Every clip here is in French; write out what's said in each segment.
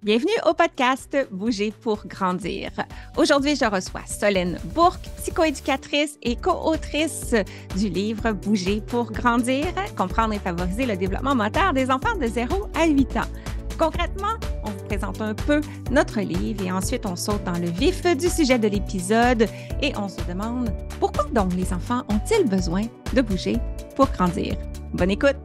Bienvenue au podcast Bouger pour grandir. Aujourd'hui, je reçois Solène Bourque, psychoéducatrice et co-autrice du livre Bouger pour grandir, comprendre et favoriser le développement moteur des enfants de 0 à 8 ans. Concrètement, on vous présente un peu notre livre et ensuite on saute dans le vif du sujet de l'épisode et on se demande pourquoi donc les enfants ont-ils besoin de bouger pour grandir? Bonne écoute!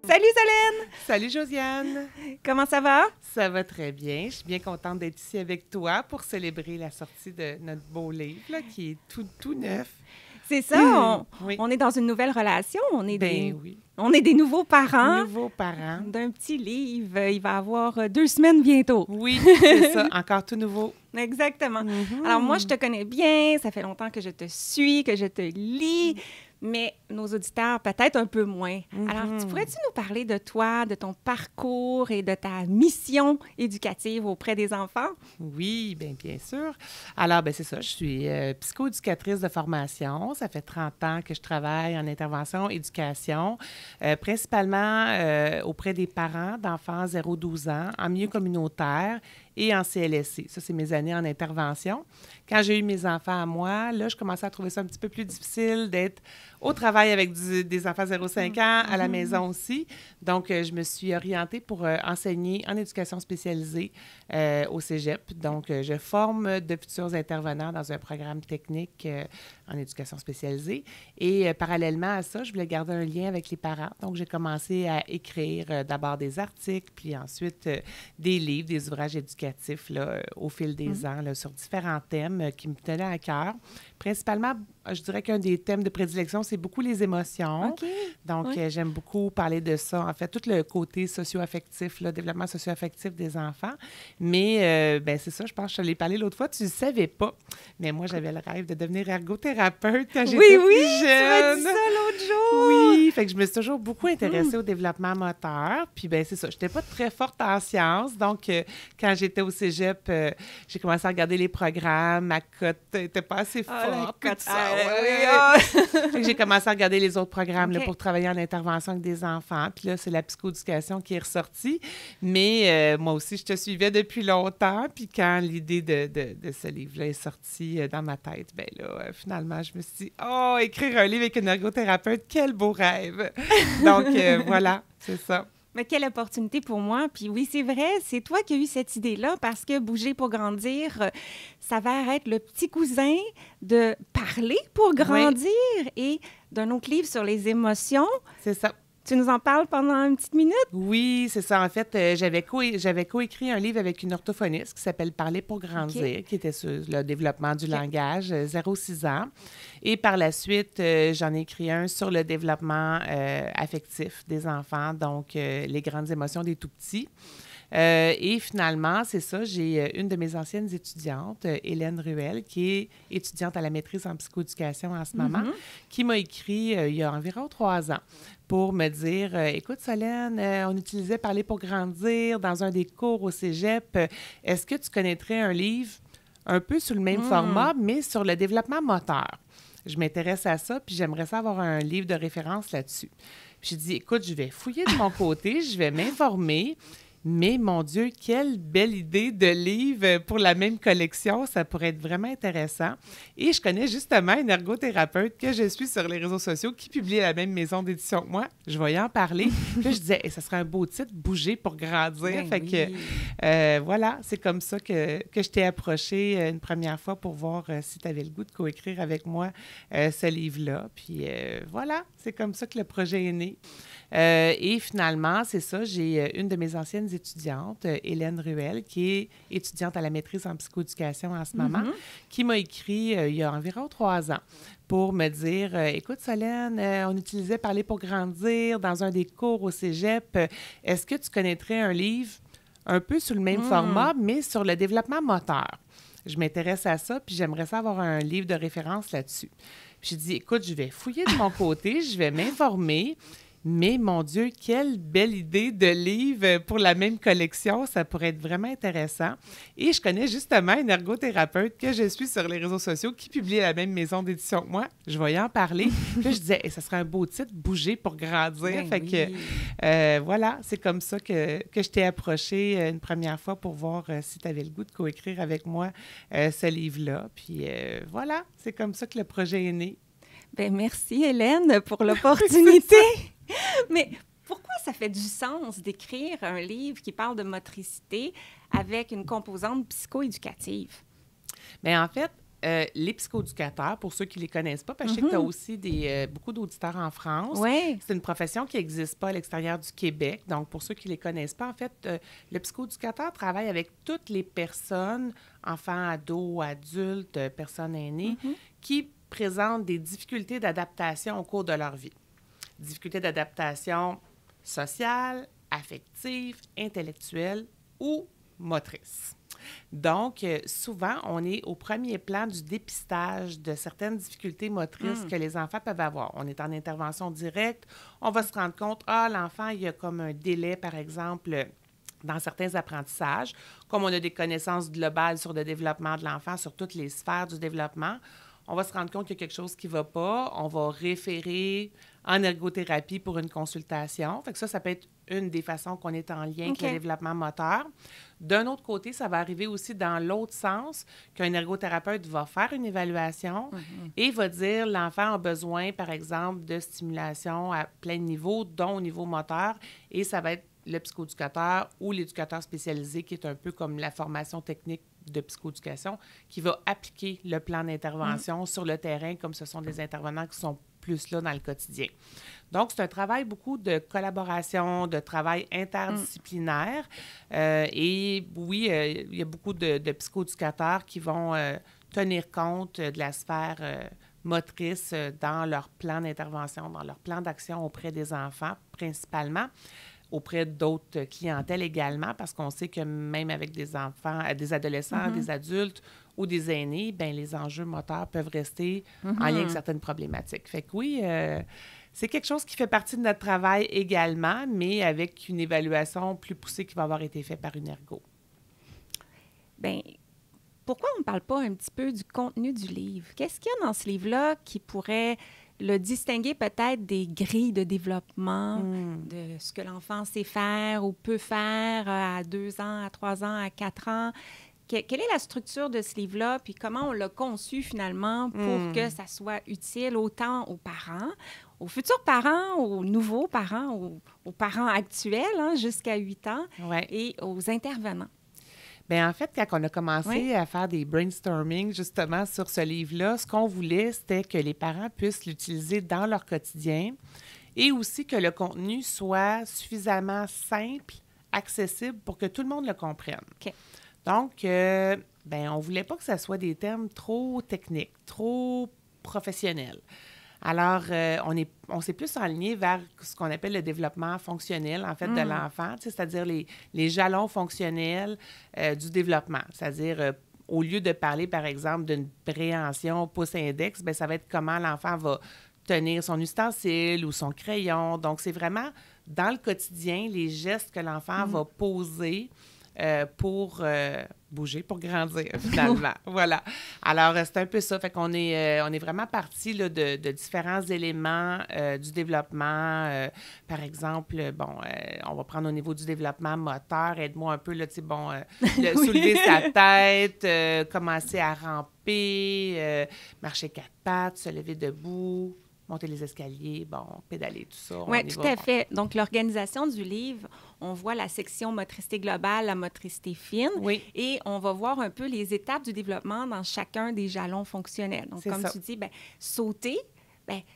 Salut Solène! Salut Josiane! Comment ça va? Ça va très bien. Je suis bien contente d'être ici avec toi pour célébrer la sortie de notre beau livre là, qui est tout neuf. C'est ça, Oui. on est dans une nouvelle relation, on est Oui. des nouveaux parents. Nouveaux parents. D'un petit livre, il va avoir 2 semaines bientôt. Oui, c'est ça, encore tout nouveau. Exactement. Mm-hmm. Alors moi, je te connais bien, ça fait longtemps que je te suis, que je te lis, mais nos auditeurs peut-être un peu moins. Alors, pourrais-tu nous parler de toi, de ton parcours et de ta mission éducative auprès des enfants? Oui, bien sûr. Alors, c'est ça, je suis psychoéducatrice de formation. Ça fait 30 ans que je travaille en intervention, éducation, principalement auprès des parents d'enfants 0-12 ans, en milieu communautaire et en CLSC. Ça, c'est mes années en intervention. Quand j'ai eu mes enfants à moi, là, je commençais à trouver ça un petit peu plus difficile d'être au travail avec des enfants 0-5 ans, à la maison aussi. Donc, je me suis orientée pour enseigner en éducation spécialisée au cégep. Donc, je forme de futurs intervenants dans un programme technique en éducation spécialisée. Et parallèlement à ça, je voulais garder un lien avec les parents. Donc, j'ai commencé à écrire d'abord des articles, puis ensuite des livres, des ouvrages éducatifs là, au fil des ans là, sur différents thèmes qui me tenaient à cœur. Principalement, je dirais qu'un des thèmes de prédilection, c'est beaucoup les émotions. OK. Donc, j'aime beaucoup parler de ça. En fait, tout le côté socio-affectif, le développement socio-affectif des enfants. Mais, c'est ça, je pense que je te l'ai parlé l'autre fois. Tu ne le savais pas. Mais moi, j'avais le rêve de devenir ergothérapeute quand j'étais plus Tu m'as jeune. dit ça l'autre jour! Oui, fait que je me suis toujours beaucoup intéressée au développement moteur. Puis, c'est ça, je n'étais pas très forte en sciences. Donc, quand j'étais au cégep, j'ai commencé à regarder les programmes. Ma cote n'était pas assez forte. cote, tout ça, oui. Fait que j'ai commencé à regarder les autres programmes là, OK. pour travailler en intervention avec des enfants. Puis là, c'est la psychoéducation qui est ressortie. Mais moi aussi, je te suivais depuis longtemps. Puis quand l'idée de ce livre-là est sortie dans ma tête, finalement, je me suis dit, oh, écrire un livre avec une ergothérapeute, quel beau rêve! Donc, voilà, c'est ça. Mais quelle opportunité pour moi. Puis oui, c'est vrai, c'est toi qui as eu cette idée-là parce que Bouger pour grandir s'avère être le petit cousin de Parler pour grandir et d'un autre livre sur les émotions. C'est ça. Tu nous en parles pendant une petite minute? Oui, c'est ça. En fait, j'avais coécrit un livre avec une orthophoniste qui s'appelle Parler pour grandir, qui était sur le développement du langage 0-6 ans. Et par la suite, j'en ai écrit un sur le développement affectif des enfants, donc les grandes émotions des tout-petits. Et finalement, c'est ça, j'ai une de mes anciennes étudiantes, Hélène Ruel, qui est étudiante à la maîtrise en psychoéducation en ce moment, qui m'a écrit il y a environ 3 ans pour me dire, écoute Solène, on utilisait Parler pour grandir dans un des cours au cégep. Est-ce que tu connaîtrais un livre un peu sur le même format, mais sur le développement moteur? Je m'intéresse à ça, puis j'aimerais ça avoir un livre de référence là-dessus. Puis j'ai dit, écoute, je vais fouiller de mon côté, je vais m'informer. Mais, mon Dieu, quelle belle idée de livre pour la même collection. Ça pourrait être vraiment intéressant. Et je connais justement une ergothérapeute que je suis sur les réseaux sociaux qui publie à la même maison d'édition que moi. Je vais y en parler. Puis là, je disais, ça serait un beau titre, Bouger pour grandir. Voilà, c'est comme ça que je t'ai approchée une première fois pour voir si tu avais le goût de coécrire avec moi ce livre-là. Puis voilà, c'est comme ça que le projet est né. Et finalement, c'est ça, j'ai une de mes anciennes étudiantes, Hélène Ruel, qui est étudiante à la maîtrise en psychoéducation en ce moment, qui m'a écrit il y a environ 3 ans pour me dire, écoute Solène, on utilisait Parler pour grandir dans un des cours au cégep. Est-ce que tu connaîtrais un livre un peu sur le même format, mais sur le développement moteur? Je m'intéresse à ça, puis j'aimerais ça avoir un livre de référence là-dessus. Puis j'ai dit, écoute, je vais fouiller de mon côté, je vais m'informer. Mais mon Dieu, quelle belle idée de livre pour la même collection. Ça pourrait être vraiment intéressant. Et je connais justement une ergothérapeute que je suis sur les réseaux sociaux qui publie à la même maison d'édition que moi. Je vais y en parler. Puis là, je disais, ça serait un beau titre, Bouger pour grandir. Ben fait oui. que voilà, c'est comme ça que je t'ai approché une première fois pour voir si tu avais le goût de coécrire avec moi ce livre-là. Puis voilà, c'est comme ça que le projet est né. Ben merci, Hélène, pour l'opportunité. Mais pourquoi ça fait du sens d'écrire un livre qui parle de motricité avec une composante psychoéducative? Bien, en fait, les psychoéducateurs, pour ceux qui ne les connaissent pas, parce que je sais que tu as aussi beaucoup d'auditeurs en France. Oui. C'est une profession qui n'existe pas à l'extérieur du Québec. Donc, pour ceux qui ne les connaissent pas, en fait, le psychoéducateur travaille avec toutes les personnes, enfants, ados, adultes, personnes aînées, qui présentent des difficultés d'adaptation au cours de leur vie. Difficultés d'adaptation sociale, affective, intellectuelle ou motrice. Donc, souvent, on est au premier plan du dépistage de certaines difficultés motrices que les enfants peuvent avoir. On est en intervention directe, on va se rendre compte, l'enfant, il y a comme un délai, par exemple, dans certains apprentissages, comme on a des connaissances globales sur le développement de l'enfant, sur toutes les sphères du développement, on va se rendre compte qu'il y a quelque chose qui ne va pas. On va référer en ergothérapie pour une consultation. Fait que ça peut être une des façons qu'on est en lien avec le développement moteur. D'un autre côté, ça va arriver aussi dans l'autre sens, qu'un ergothérapeute va faire une évaluation et va dire l'enfant a besoin, par exemple, de stimulation à plein niveau, dont au niveau moteur, et ça va être le psychoéducateur ou l'éducateur spécialisé, qui est un peu comme la formation technique de psychoéducation, qui va appliquer le plan d'intervention sur le terrain, comme ce sont des intervenants qui sont plus là dans le quotidien. Donc, c'est un travail beaucoup de collaboration, de travail interdisciplinaire. Et oui, il y a beaucoup de psychoéducateurs qui vont tenir compte de la sphère motrice dans leur plan d'intervention, dans leur plan d'action auprès des enfants, principalement, auprès d'autres clientèles également, parce qu'on sait que même avec des enfants, des adolescents, des adultes ou des aînés, bien, les enjeux moteurs peuvent rester en lien avec certaines problématiques. Fait que oui, c'est quelque chose qui fait partie de notre travail également, mais avec une évaluation plus poussée qui va avoir été faite par une ergo. Bien, pourquoi on ne parle pas un petit peu du contenu du livre? Qu'est-ce qu'il y a dans ce livre-là qui pourrait le distinguer peut-être des grilles de développement, de ce que l'enfant sait faire ou peut faire à 2 ans, à 3 ans, à 4 ans? Quelle est la structure de ce livre-là, puis comment on l'a conçu finalement pour que ça soit utile autant aux parents, aux futurs parents, aux nouveaux parents, aux parents actuels jusqu'à 8 ans et aux intervenants? Bien, en fait, quand on a commencé à faire des brainstorming justement sur ce livre-là, ce qu'on voulait, c'était que les parents puissent l'utiliser dans leur quotidien et aussi que le contenu soit suffisamment simple, accessible pour que tout le monde le comprenne. OK. Donc, bien, on ne voulait pas que ça soit des termes trop techniques, trop professionnels. Alors, on s'est plus aligné vers ce qu'on appelle le développement fonctionnel, en fait, de l'enfant, c'est-à-dire les jalons fonctionnels du développement. C'est-à-dire, au lieu de parler, par exemple, d'une préhension pouce-index, bien, ça va être comment l'enfant va tenir son ustensile ou son crayon. Donc, c'est vraiment dans le quotidien, les gestes que l'enfant va poser pour bouger, pour grandir, finalement. Voilà. Alors, c'est un peu ça. Fait qu'on est vraiment parti là, de différents éléments du développement. Par exemple, on va prendre au niveau du développement moteur. Aide-moi un peu, là, tu sais, soulever sa tête, commencer à ramper, marcher 4 pattes, se lever debout, monter les escaliers, pédaler, tout ça. Oui, tout à fait. Donc, l'organisation du livre, on voit la section motricité globale, la motricité fine, et on va voir un peu les étapes du développement dans chacun des jalons fonctionnels. Donc, comme tu dis, sauter,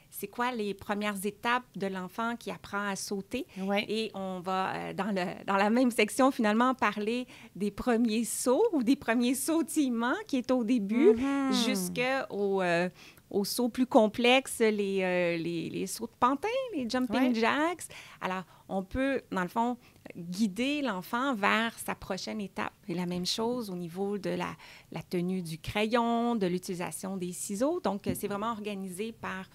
c'est quoi les premières étapes de l'enfant qui apprend à sauter? Et on va, dans la même section, finalement, parler des premiers sauts ou des premiers sautillements qui est au début jusqu'aux sauts plus complexes, les sauts de pantin, les jumping jacks. Alors, on peut, dans le fond, guider l'enfant vers sa prochaine étape. Et la même chose au niveau de la tenue du crayon, de l'utilisation des ciseaux. Donc, c'est vraiment organisé par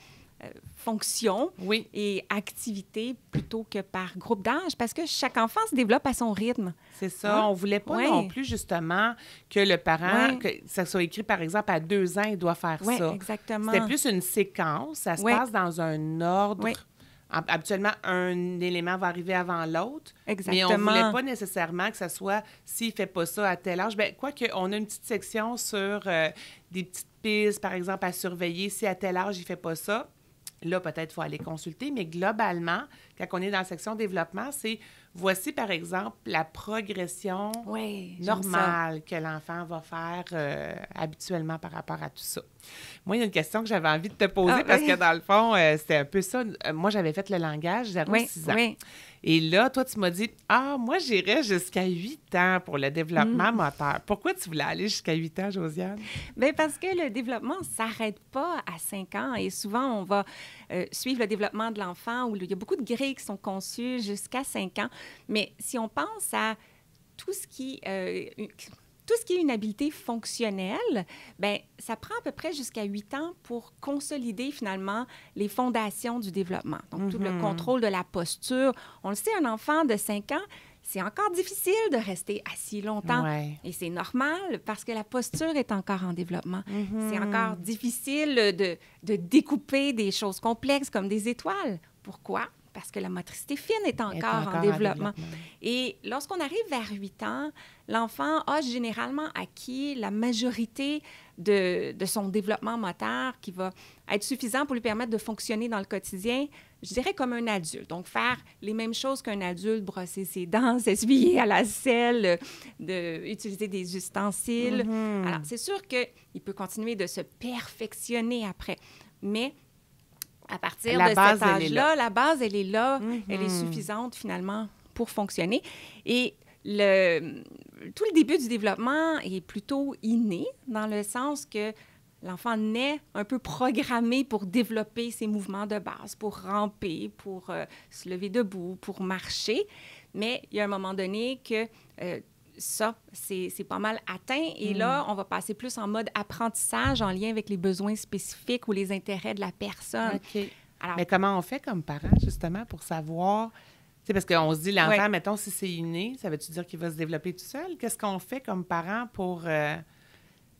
fonction et activité plutôt que par groupe d'âge, parce que chaque enfant se développe à son rythme. C'est ça. On ne voulait pas non plus, justement, que le parent, que ça soit écrit, par exemple, à 2 ans, il doit faire ça. Exactement. C'était plus une séquence. Ça se passe dans un ordre. Habituellement, un élément va arriver avant l'autre. Mais on ne voulait pas nécessairement que ça soit, s'il ne fait pas ça à tel âge. Bien, quoique, on a une petite section sur des petites pistes, par exemple, à surveiller. Si à tel âge, il ne fait pas ça, là, peut-être, il faut aller consulter. Mais globalement, quand on est dans la section développement, c'est voici, par exemple, la progression normale que l'enfant va faire habituellement par rapport à tout ça. Moi, il y a une question que j'avais envie de te poser parce que, dans le fond, c'était un peu ça. Moi, j'avais fait le langage 0-6 ans. Et là, toi, tu m'as dit, moi, j'irais jusqu'à 8 ans pour le développement moteur. Pourquoi tu voulais aller jusqu'à 8 ans, Josiane? Bien, parce que le développement ne s'arrête pas à 5 ans. Et souvent, on va suivre le développement de l'enfant où il y a beaucoup de grilles qui sont conçues jusqu'à 5 ans. Mais si on pense à tout ce qui est une habileté fonctionnelle, bien, ça prend à peu près jusqu'à 8 ans pour consolider finalement les fondations du développement. Donc, tout le contrôle de la posture. On le sait, un enfant de 5 ans, c'est encore difficile de rester assis longtemps. Et c'est normal parce que la posture est encore en développement. C'est encore difficile de découper des choses complexes comme des étoiles. Pourquoi? Parce que la motricité fine est encore en développement. Et lorsqu'on arrive vers 8 ans, l'enfant a généralement acquis la majorité de son développement moteur qui va être suffisant pour lui permettre de fonctionner dans le quotidien, je dirais comme un adulte. Donc, faire les mêmes choses qu'un adulte, brosser ses dents, s'essuyer à la selle, utiliser des ustensiles. Alors, c'est sûr qu'il peut continuer de se perfectionner après, mais à partir de cet âge-là, la base, elle est là. Elle est suffisante, finalement, pour fonctionner. Et tout le début du développement est plutôt inné, dans le sens que l'enfant naît un peu programmé pour développer ses mouvements de base, pour ramper, pour se lever debout, pour marcher. Mais il y a un moment donné que ça, c'est pas mal atteint. Et là, on va passer plus en mode apprentissage en lien avec les besoins spécifiques ou les intérêts de la personne. Alors, mais comment on fait comme parent, justement, pour savoir... Tu sais, parce qu'on se dit, l'enfant, mettons, si c'est inné, ça veut-tu dire qu'il va se développer tout seul? Qu'est-ce qu'on fait comme parent pour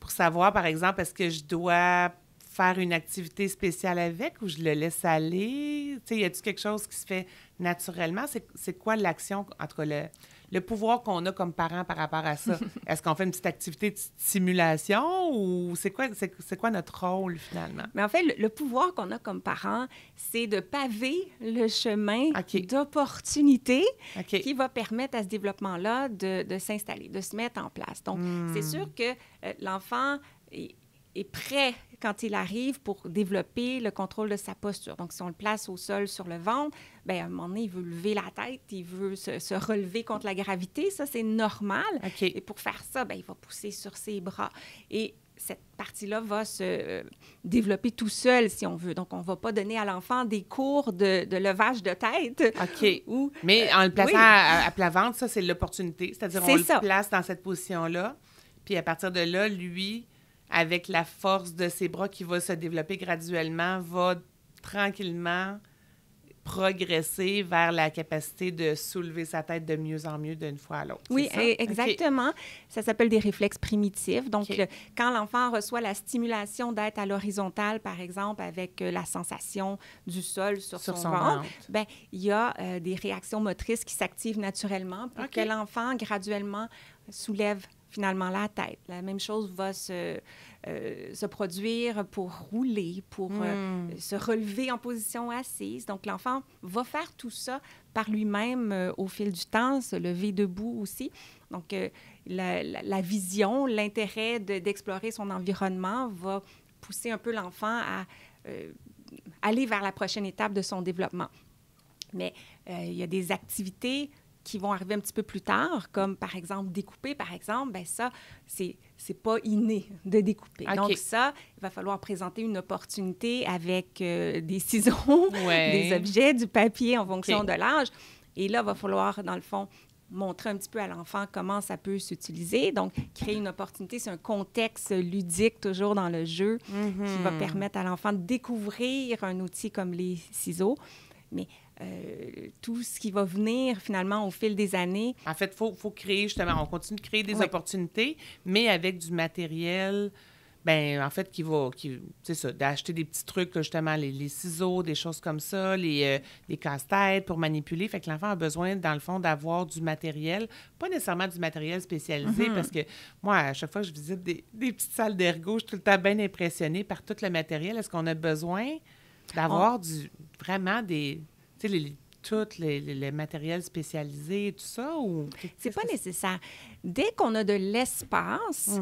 savoir, par exemple, est-ce que je dois faire une activité spéciale avec ou je le laisse aller? Tu sais, y a-t-il quelque chose qui se fait naturellement? C'est quoi l'action, en tout cas, le pouvoir qu'on a comme parent par rapport à ça? Est-ce qu'on fait une petite activité de simulation ou c'est quoi notre rôle, finalement? Mais en fait, le pouvoir qu'on a comme parent, c'est de paver le chemin d'opportunité qui va permettre à ce développement-là de s'installer, de se mettre en place. Donc, c'est sûr que l'enfant est prêt quand il arrive pour développer le contrôle de sa posture. Donc, si on le place au sol sur le ventre, bien, à un moment donné, il veut lever la tête, il veut se relever contre la gravité. Ça, c'est normal. Et pour faire ça, bien, il va pousser sur ses bras. Et cette partie-là va se développer tout seul, si on veut. Donc, on ne va pas donner à l'enfant des cours de levage de tête. Mais en le plaçant à plat ventre, ça, c'est l'opportunité. C'est-à-dire, on le place dans cette position-là. Puis, à partir de là, lui... avec la force de ses bras qui va se développer graduellement, va tranquillement progresser vers la capacité de soulever sa tête de mieux en mieux d'une fois à l'autre. Oui, exactement. Ça s'appelle des réflexes primitifs. Donc, quand l'enfant reçoit la stimulation d'être à l'horizontale, par exemple, avec la sensation du sol sur son ventre, bien, il y a des réactions motrices qui s'activent naturellement pour que l'enfant, graduellement, soulève finalement la tête. La même chose va se produire pour rouler, pour se relever en position assise. Donc, l'enfant va faire tout ça par lui-même au fil du temps, se lever debout aussi. Donc, la vision, l'intérêt d'explorer son environnement va pousser un peu l'enfant à aller vers la prochaine étape de son développement. Mais il y a des activités qui vont arriver un petit peu plus tard, comme par exemple découper, par exemple, bien ça, c'est pas inné de découper. Donc ça, il va falloir présenter une opportunité avec des ciseaux, des objets, du papier en fonction de l'âge. Et là, il va falloir, dans le fond, montrer un petit peu à l'enfant comment ça peut s'utiliser. Donc, créer une opportunité, c'est un contexte ludique toujours dans le jeu qui va permettre à l'enfant de découvrir un outil comme les ciseaux. Mais tout ce qui va venir finalement au fil des années... En fait, faut créer justement, on continue de créer des opportunités, mais avec du matériel... Bien, en fait, c'est ça, d'acheter des petits trucs, là, justement, les ciseaux, des choses comme ça, les casse-têtes pour manipuler. Fait que l'enfant a besoin, dans le fond, d'avoir du matériel, pas nécessairement du matériel spécialisé, parce que moi, à chaque fois que je visite des petites salles d'ergo, je suis tout le temps bien impressionnée par tout le matériel. Est-ce qu'on a besoin d'avoir vraiment des... Tu sais, tout le matériel spécialisé et tout ça? Ou... C'est pas nécessaire. Dès qu'on a de l'espace...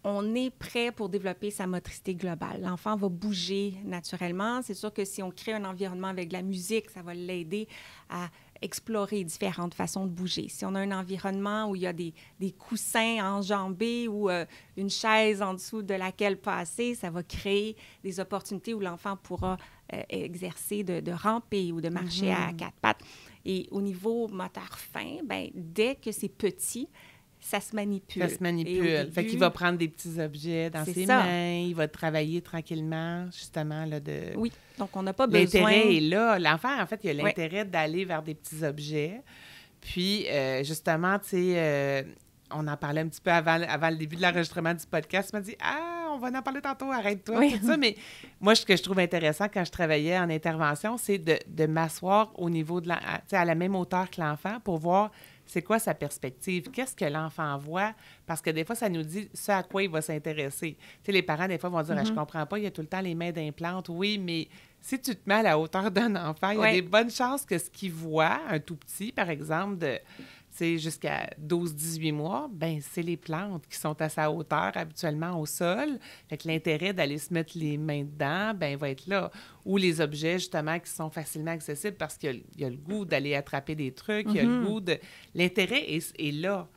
on est prêt pour développer sa motricité globale. L'enfant va bouger naturellement. C'est sûr que si on crée un environnement avec de la musique, ça va l'aider à explorer différentes façons de bouger. Si on a un environnement où il y a des coussins enjambés ou une chaise en dessous de laquelle passer, ça va créer des opportunités où l'enfant pourra exercer de ramper ou de marcher à quatre pattes. Et au niveau moteur fin, bien, dès que c'est petit, ça se manipule. Ça se manipule. Fait qu'il va prendre des petits objets dans ses mains, il va travailler tranquillement, justement, là, de... Oui, donc on n'a pas besoin... L'intérêt est là. L'enfant, en fait, il a l'intérêt d'aller vers des petits objets. Puis, justement, tu sais, on en parlait un petit peu avant le début de l'enregistrement du podcast. Il m'a dit « Ah, on va en parler tantôt, arrête-toi, tout ça. » Mais moi, ce que je trouve intéressant quand je travaillais en intervention, c'est de m'asseoir au niveau de à la même hauteur que l'enfant pour voir c'est quoi sa perspective, qu'est-ce que l'enfant voit, parce que des fois, ça nous dit ce à quoi il va s'intéresser. Tu sais, les parents, des fois, vont dire « Je comprends pas, il y a tout le temps les mains d'implante. » Oui, mais si tu te mets à la hauteur d'un enfant, il y a des bonnes chances que ce qu'il voit, un tout petit, par exemple, de... jusqu'à 12-18 mois, ben c'est les plantes qui sont à sa hauteur habituellement au sol. Fait que l'intérêt d'aller se mettre les mains dedans, ben va être là. Ou les objets, justement, qui sont facilement accessibles parce qu'il y a le goût d'aller attraper des trucs, il y a le goût de... L'intérêt est là.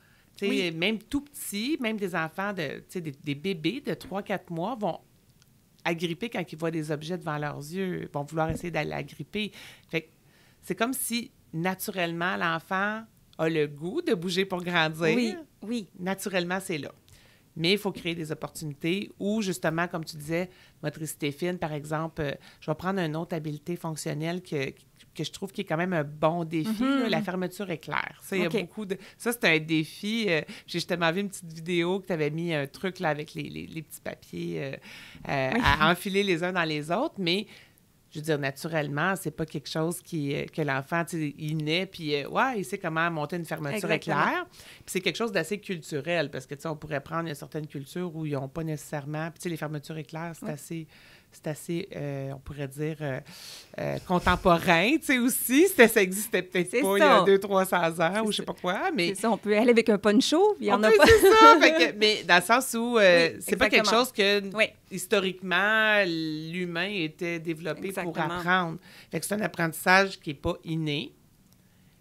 Même tout petit, même des enfants, des bébés de 3-4 mois vont agripper quand ils voient des objets devant leurs yeux, vont vouloir essayer d'aller agripper. Fait que c'est comme si, naturellement, l'enfant... a le goût de bouger pour grandir. Oui. Naturellement, c'est là. Mais il faut créer des opportunités où, justement, comme tu disais, motricité fine, par exemple, je vais prendre une autre habileté fonctionnelle que je trouve qui est quand même un bon défi, là, la fermeture éclair. Ça, il y a beaucoup de... Ça, c'est un défi. J'ai justement vu une petite vidéo que tu avais mis un truc là, avec les petits papiers à enfiler les uns dans les autres, mais... Je veux dire, naturellement, c'est pas quelque chose que l'enfant, tu sais, il naît, puis il sait comment monter une fermeture éclair. Puis c'est quelque chose d'assez culturel, parce que, tu sais, on pourrait prendre une certaine culture où ils n'ont pas nécessairement... Puis, tu sais, les fermetures éclair, c'est assez, on pourrait dire, contemporain, tu sais, aussi. Ça existait peut-être pas il y a 200-300 ans, ou je sais pas quoi, mais... C'est ça, on peut aller avec un poncho, il y en a pas. C'est ça! Mais dans le sens où c'est pas quelque chose que, historiquement, l'humain était développé pour apprendre. Fait que c'est un apprentissage qui est pas inné,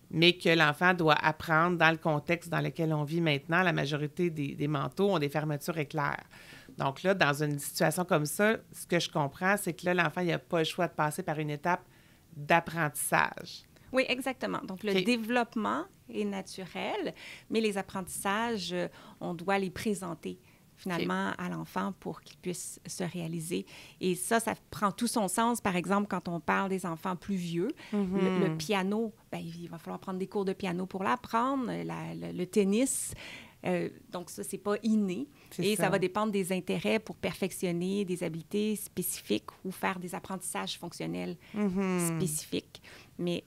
mais que l'enfant doit apprendre dans le contexte dans lequel on vit maintenant. La majorité des manteaux ont des fermetures éclairs. Donc là, dans une situation comme ça, ce que je comprends, c'est que là, l'enfant, il n'a pas le choix de passer par une étape d'apprentissage. Oui, exactement. Donc, le développement est naturel, mais les apprentissages, on doit les présenter finalement à l'enfant pour qu'il puisse se réaliser. Et ça prend tout son sens, par exemple, quand on parle des enfants plus vieux. Le piano, bien, il va falloir prendre des cours de piano pour l'apprendre, le tennis. Donc, ça, c'est pas inné. Ça va dépendre des intérêts pour perfectionner des habiletés spécifiques ou faire des apprentissages fonctionnels spécifiques. Mais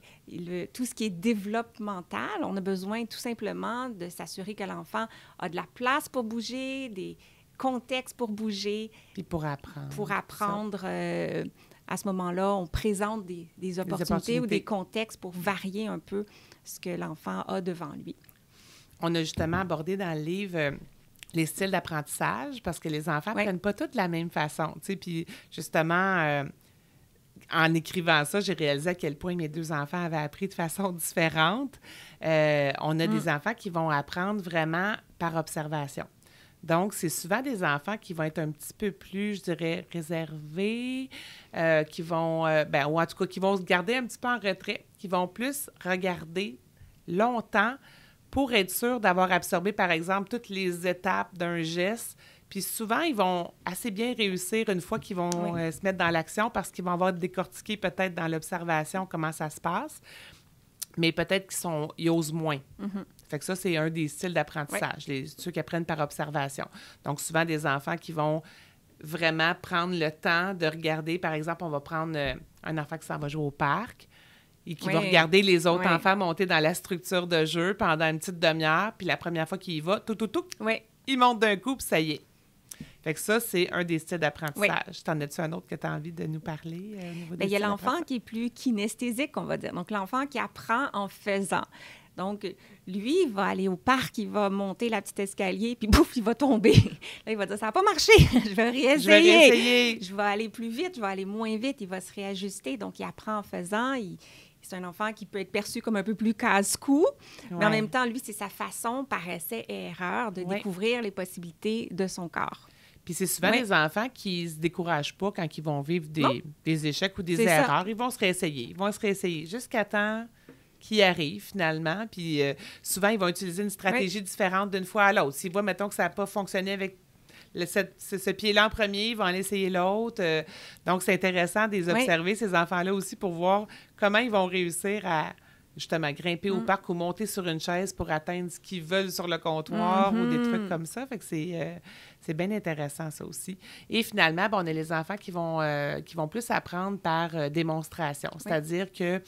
tout ce qui est développemental, on a besoin tout simplement de s'assurer que l'enfant a de la place pour bouger, des contextes pour bouger. Puis pour apprendre. Pour apprendre. À ce moment-là, on présente des opportunités ou des contextes pour varier un peu ce que l'enfant a devant lui. On a justement abordé dans le livre les styles d'apprentissage parce que les enfants ne prennent pas tous de la même façon. Puis justement, en écrivant ça, j'ai réalisé à quel point mes deux enfants avaient appris de façon différente. On a des enfants qui vont apprendre vraiment par observation. Donc, c'est souvent des enfants qui vont être un petit peu plus, je dirais, réservés, qui vont, ou en tout cas, qui vont se garder un petit peu en retrait, qui vont plus regarder longtemps pour être sûr d'avoir absorbé, par exemple, toutes les étapes d'un geste. Puis souvent, ils vont assez bien réussir une fois qu'ils vont se mettre dans l'action parce qu'ils vont avoir décortiqué peut-être dans l'observation comment ça se passe, mais peut-être qu'ils osent moins. Fait que ça, c'est un des styles d'apprentissage, ceux qui apprennent par observation. Donc, souvent, des enfants qui vont vraiment prendre le temps de regarder. Par exemple, on va prendre un enfant qui s'en va jouer au parc et qui va regarder les autres enfants monter dans la structure de jeu pendant une petite demi-heure. Puis la première fois qu'il y va, il monte d'un coup, puis ça y est. Fait que ça, c'est un des styles d'apprentissage. T'en as-tu un autre que tu as envie de nous parler au niveau des il y a l'enfant qui est plus kinesthésique, on va dire. Donc, l'enfant qui apprend en faisant. Donc, lui, il va aller au parc, il va monter la petite escalier, puis bouf, il va tomber. Là, il va dire, ça n'a pas marché, je vais réessayer. Je vais aller plus vite, je vais aller moins vite, il va se réajuster. Donc, il apprend en faisant. C'est un enfant qui peut être perçu comme un peu plus casse-cou, mais en même temps, lui, c'est sa façon, par essai et erreur, de découvrir les possibilités de son corps. Puis c'est souvent des enfants qui ne se découragent pas quand ils vont vivre des échecs ou des erreurs. Ça. Ils vont se réessayer jusqu'à temps qu'ils arrivent finalement. Puis souvent, ils vont utiliser une stratégie différente d'une fois à l'autre. S'ils voient, mettons, que ça n'a pas fonctionné avec ce pied-là en premier, ils vont en essayer l'autre. Donc, c'est intéressant de les observer, ces enfants-là aussi, pour voir comment ils vont réussir à justement grimper au parc ou monter sur une chaise pour atteindre ce qu'ils veulent sur le comptoir ou des trucs comme ça. Fait que c'est bien intéressant, ça aussi. Et finalement, on a les enfants qui vont plus apprendre par démonstration. C'est-à-dire que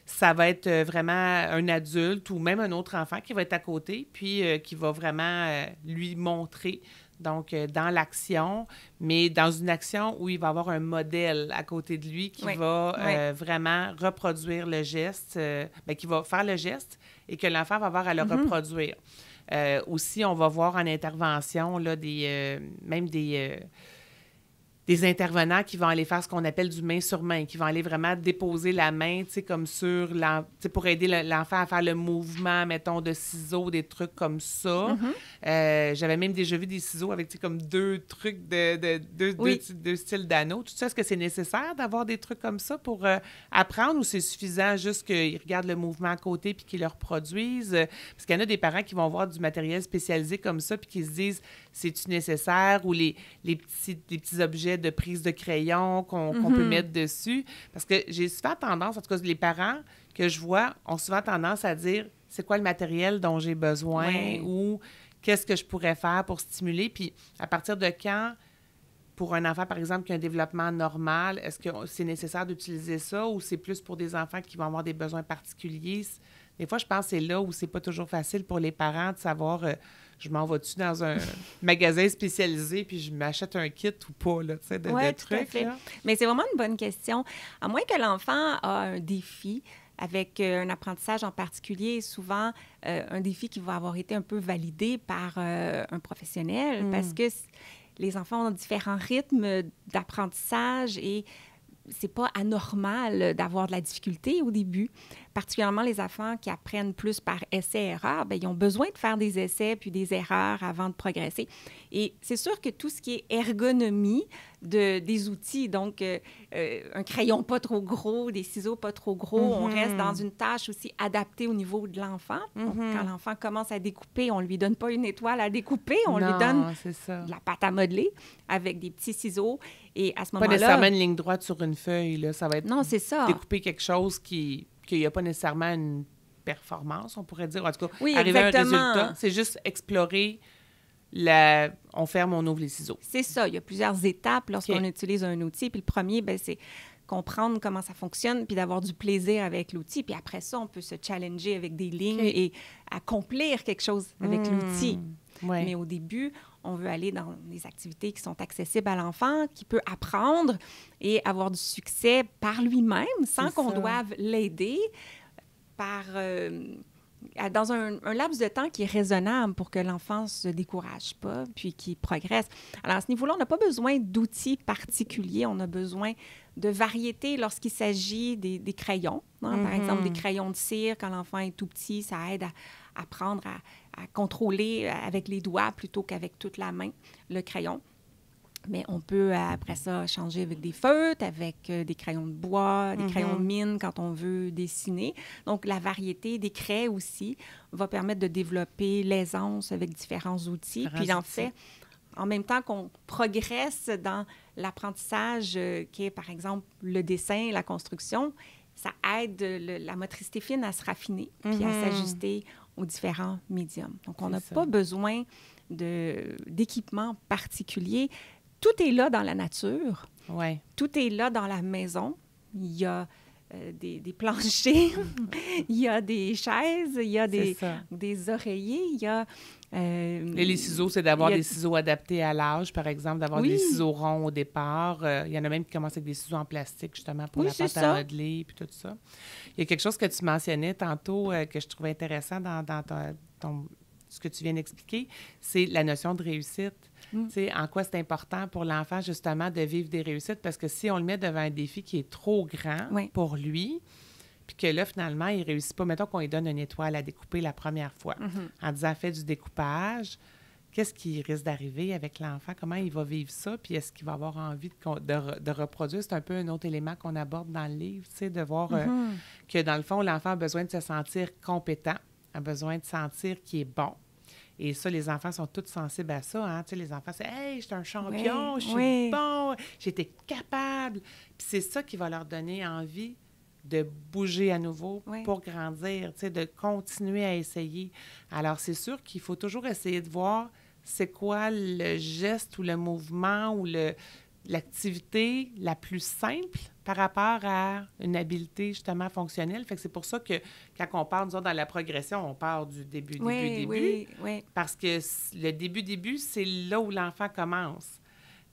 ça va être vraiment un adulte ou même un autre enfant qui va être à côté puis qui va vraiment lui montrer. Donc, dans l'action, mais dans une action où il va avoir un modèle à côté de lui qui va vraiment reproduire le geste, qui va faire le geste et que l'enfant va avoir à le reproduire. Aussi, on va voir en intervention là, des intervenants qui vont aller faire ce qu'on appelle du main sur main, qui vont aller vraiment déposer la main, tu sais, comme sur pour aider l'enfant à faire le mouvement, mettons, de ciseaux, des trucs comme ça. J'avais même déjà vu des ciseaux avec, tu sais, comme deux trucs deux styles d'anneaux. Tout ça, est-ce que c'est nécessaire d'avoir des trucs comme ça pour apprendre ou c'est suffisant juste qu'ils regardent le mouvement à côté puis qu'ils le reproduisent? Parce qu'il y en a des parents qui vont voir du matériel spécialisé comme ça puis qui se disent, c'est-tu nécessaire? Ou les petits objets de prise de crayon qu'on peut mettre dessus. Parce que j'ai souvent tendance, en tout cas, les parents que je vois ont souvent tendance à dire c'est quoi le matériel dont j'ai besoin ou qu'est-ce que je pourrais faire pour stimuler. Puis à partir de quand, pour un enfant, par exemple, qui a un développement normal, est-ce que c'est nécessaire d'utiliser ça ou c'est plus pour des enfants qui vont avoir des besoins particuliers? Des fois, je pense que c'est là où c'est pas toujours facile pour les parents de savoir je m'en vais-tu dans un magasin spécialisé puis je m'achète un kit ou pas, là, tu sais, de trucs. Tout à fait. Mais c'est vraiment une bonne question. À moins que l'enfant a un défi avec un apprentissage en particulier, souvent un défi qui va avoir été un peu validé par un professionnel parce que les enfants ont différents rythmes d'apprentissage et c'est pas anormal d'avoir de la difficulté au début. Particulièrement les enfants qui apprennent plus par essai-erreur, bien, ils ont besoin de faire des essais puis des erreurs avant de progresser. Et c'est sûr que tout ce qui est ergonomie des outils, donc un crayon pas trop gros, des ciseaux pas trop gros, on reste dans une tâche aussi adaptée au niveau de l'enfant. Donc, quand l'enfant commence à découper, on lui donne pas une étoile à découper, on lui donne de la pâte à modeler avec des petits ciseaux. Et à ce moment-là... Pas nécessairement une ligne droite sur une feuille, là. Ça va être non, c'est ça. Découper quelque chose qu'il n'y a pas nécessairement une performance, on pourrait dire. En tout cas, oui, arriver exactement. à un résultat, c'est juste explorer on ferme, on ouvre les ciseaux. C'est ça. Il y a plusieurs étapes lorsqu'on utilise un outil. Puis le premier, bien, c'est comprendre comment ça fonctionne puis d'avoir du plaisir avec l'outil. Puis après ça, on peut se challenger avec des lignes et accomplir quelque chose avec l'outil. Ouais. Mais au début, on veut aller dans des activités qui sont accessibles à l'enfant, qui peut apprendre et avoir du succès par lui-même sans qu'on doive l'aider dans un laps de temps qui est raisonnable pour que l'enfant ne se décourage pas puis qu'il progresse. Alors, à ce niveau-là, on n'a pas besoin d'outils particuliers. On a besoin de variété lorsqu'il s'agit des crayons. Par exemple, des crayons de cire, quand l'enfant est tout petit, ça aide à apprendre à contrôler avec les doigts plutôt qu'avec toute la main le crayon. Mais on peut, après ça, changer avec des feutres, avec des crayons de bois, des crayons de mine quand on veut dessiner. Donc, la variété des craies aussi va permettre de développer l'aisance avec différents outils. Puis, en fait, en même temps qu'on progresse dans l'apprentissage qui est, par exemple, le dessin, la construction, ça aide la motricité fine à se raffiner puis à s'ajuster aux différents médiums. Donc, on n'a pas besoin d'équipement particulier. Tout est là dans la nature. Ouais. Tout est là dans la maison. Il y a des planchers, il y a des chaises, il y a des oreillers, il y a... les ciseaux, c'est d'avoir des ciseaux adaptés à l'âge, par exemple, d'avoir des ciseaux ronds au départ. Il y en a même qui commencent avec des ciseaux en plastique, justement, pour la pâte à modeler, puis tout ça. Il y a quelque chose que tu mentionnais tantôt que je trouvais intéressant dans ce que tu viens d'expliquer, c'est la notion de réussite. Tu sais, en quoi c'est important pour l'enfant, justement, de vivre des réussites, parce que si on le met devant un défi qui est trop grand pour lui, puis que là, finalement, il ne réussit pas, mettons qu'on lui donne une étoile à découper la première fois, en disant « fais du découpage », qu'est-ce qui risque d'arriver avec l'enfant? Comment il va vivre ça? Puis est-ce qu'il va avoir envie de reproduire? C'est un peu un autre élément qu'on aborde dans le livre, tu sais, de voir que, dans le fond, l'enfant a besoin de se sentir compétent, a besoin de sentir qu'il est bon. Et ça, les enfants sont tous sensibles à ça. Hein? Tu sais, les enfants, c'est « Hey, je suis un champion, je suis bon, j'étais capable. » Puis c'est ça qui va leur donner envie de bouger à nouveau pour grandir, tu sais, de continuer à essayer. Alors, c'est sûr qu'il faut toujours essayer de voir c'est quoi le geste ou le mouvement ou l'activité la plus simple par rapport à une habileté, justement, fonctionnelle. Fait que c'est pour ça que quand on part, disons, dans la progression, on part du début. Parce que le début, c'est là où l'enfant commence.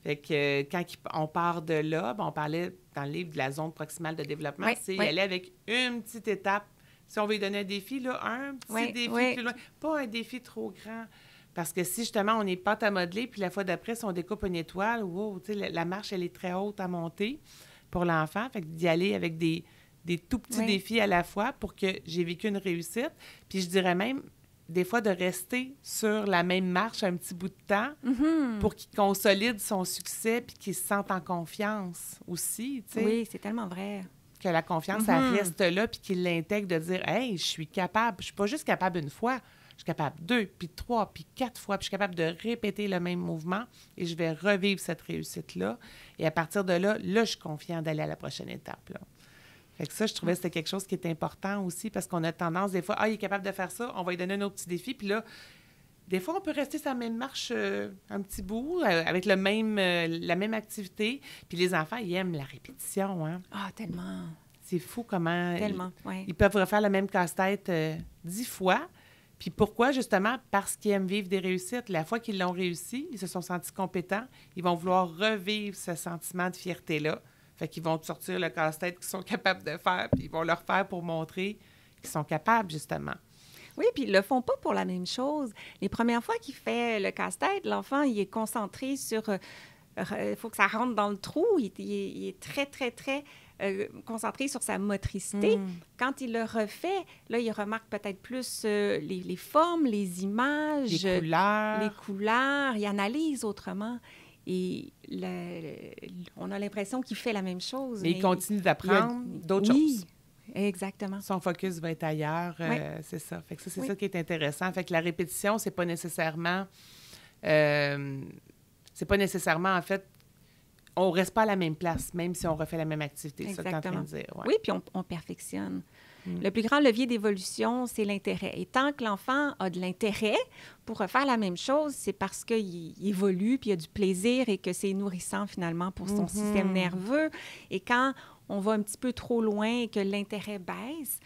Fait que quand on part de là, on parlait dans le livre de la zone proximale de développement, c'est y aller avec une petite étape. Si on veut lui donner un défi, là, un petit défi plus loin, pas un défi trop grand. Parce que si, justement, on est pâte à modeler, puis la fois d'après, si on découpe une étoile, tu sais, la marche, elle est très haute à monter pour l'enfant. Fait que d'y aller avec des tout petits défis à la fois pour que j'ai vécu une réussite. Puis je dirais même, des fois, de rester sur la même marche un petit bout de temps pour qu'il consolide son succès puis qu'il se sente en confiance aussi, tu sais. Oui, c'est tellement vrai. Que la confiance, elle reste là puis qu'il l'intègre de dire « Hey, je suis capable. Je suis pas juste capable une fois. Je suis capable 2, puis 3, puis 4 fois, puis je suis capable de répéter le même mouvement et je vais revivre cette réussite-là. Et à partir de là, je suis confiante d'aller à la prochaine étape, là. » Fait que ça, je trouvais que c'était quelque chose qui est important aussi parce qu'on a tendance, des fois, il est capable de faire ça, on va lui donner un autre petit défi. Puis là, des fois, on peut rester sur la même marche un petit bout avec la même activité. Puis les enfants, ils aiment la répétition, hein? Ah, tellement! C'est fou comment ils peuvent refaire le même casse-tête 10 fois. Puis pourquoi, justement? Parce qu'ils aiment vivre des réussites. La fois qu'ils l'ont réussi, ils se sont sentis compétents, ils vont vouloir revivre ce sentiment de fierté-là. Fait qu'ils vont sortir le casse-tête qu'ils sont capables de faire, puis ils vont le refaire pour montrer qu'ils sont capables, justement. Oui, puis ils le font pas pour la même chose. Les premières fois qu'il fait le casse-tête, l'enfant, il est concentré sur... Il faut que ça rentre dans le trou. Il est très, très, très concentré sur sa motricité. Quand il le refait, là, il remarque peut-être plus les formes, les images... Les couleurs. Il analyse autrement. Et on a l'impression qu'il fait la même chose. Mais il continue d'apprendre d'autres choses. Exactement. Son focus va être ailleurs, c'est ça. Fait que c'est ça qui est intéressant. Fait que la répétition, c'est pas nécessairement, en fait, on reste pas à la même place, même si on refait la même activité. C'est ça que tu es en train de dire. Ouais. Oui, puis on perfectionne. Le plus grand levier d'évolution, c'est l'intérêt. Et tant que l'enfant a de l'intérêt pour refaire la même chose, c'est parce qu'il évolue, puis il a du plaisir et que c'est nourrissant finalement pour son système nerveux. Et quand on va un petit peu trop loin et que l'intérêt baisse,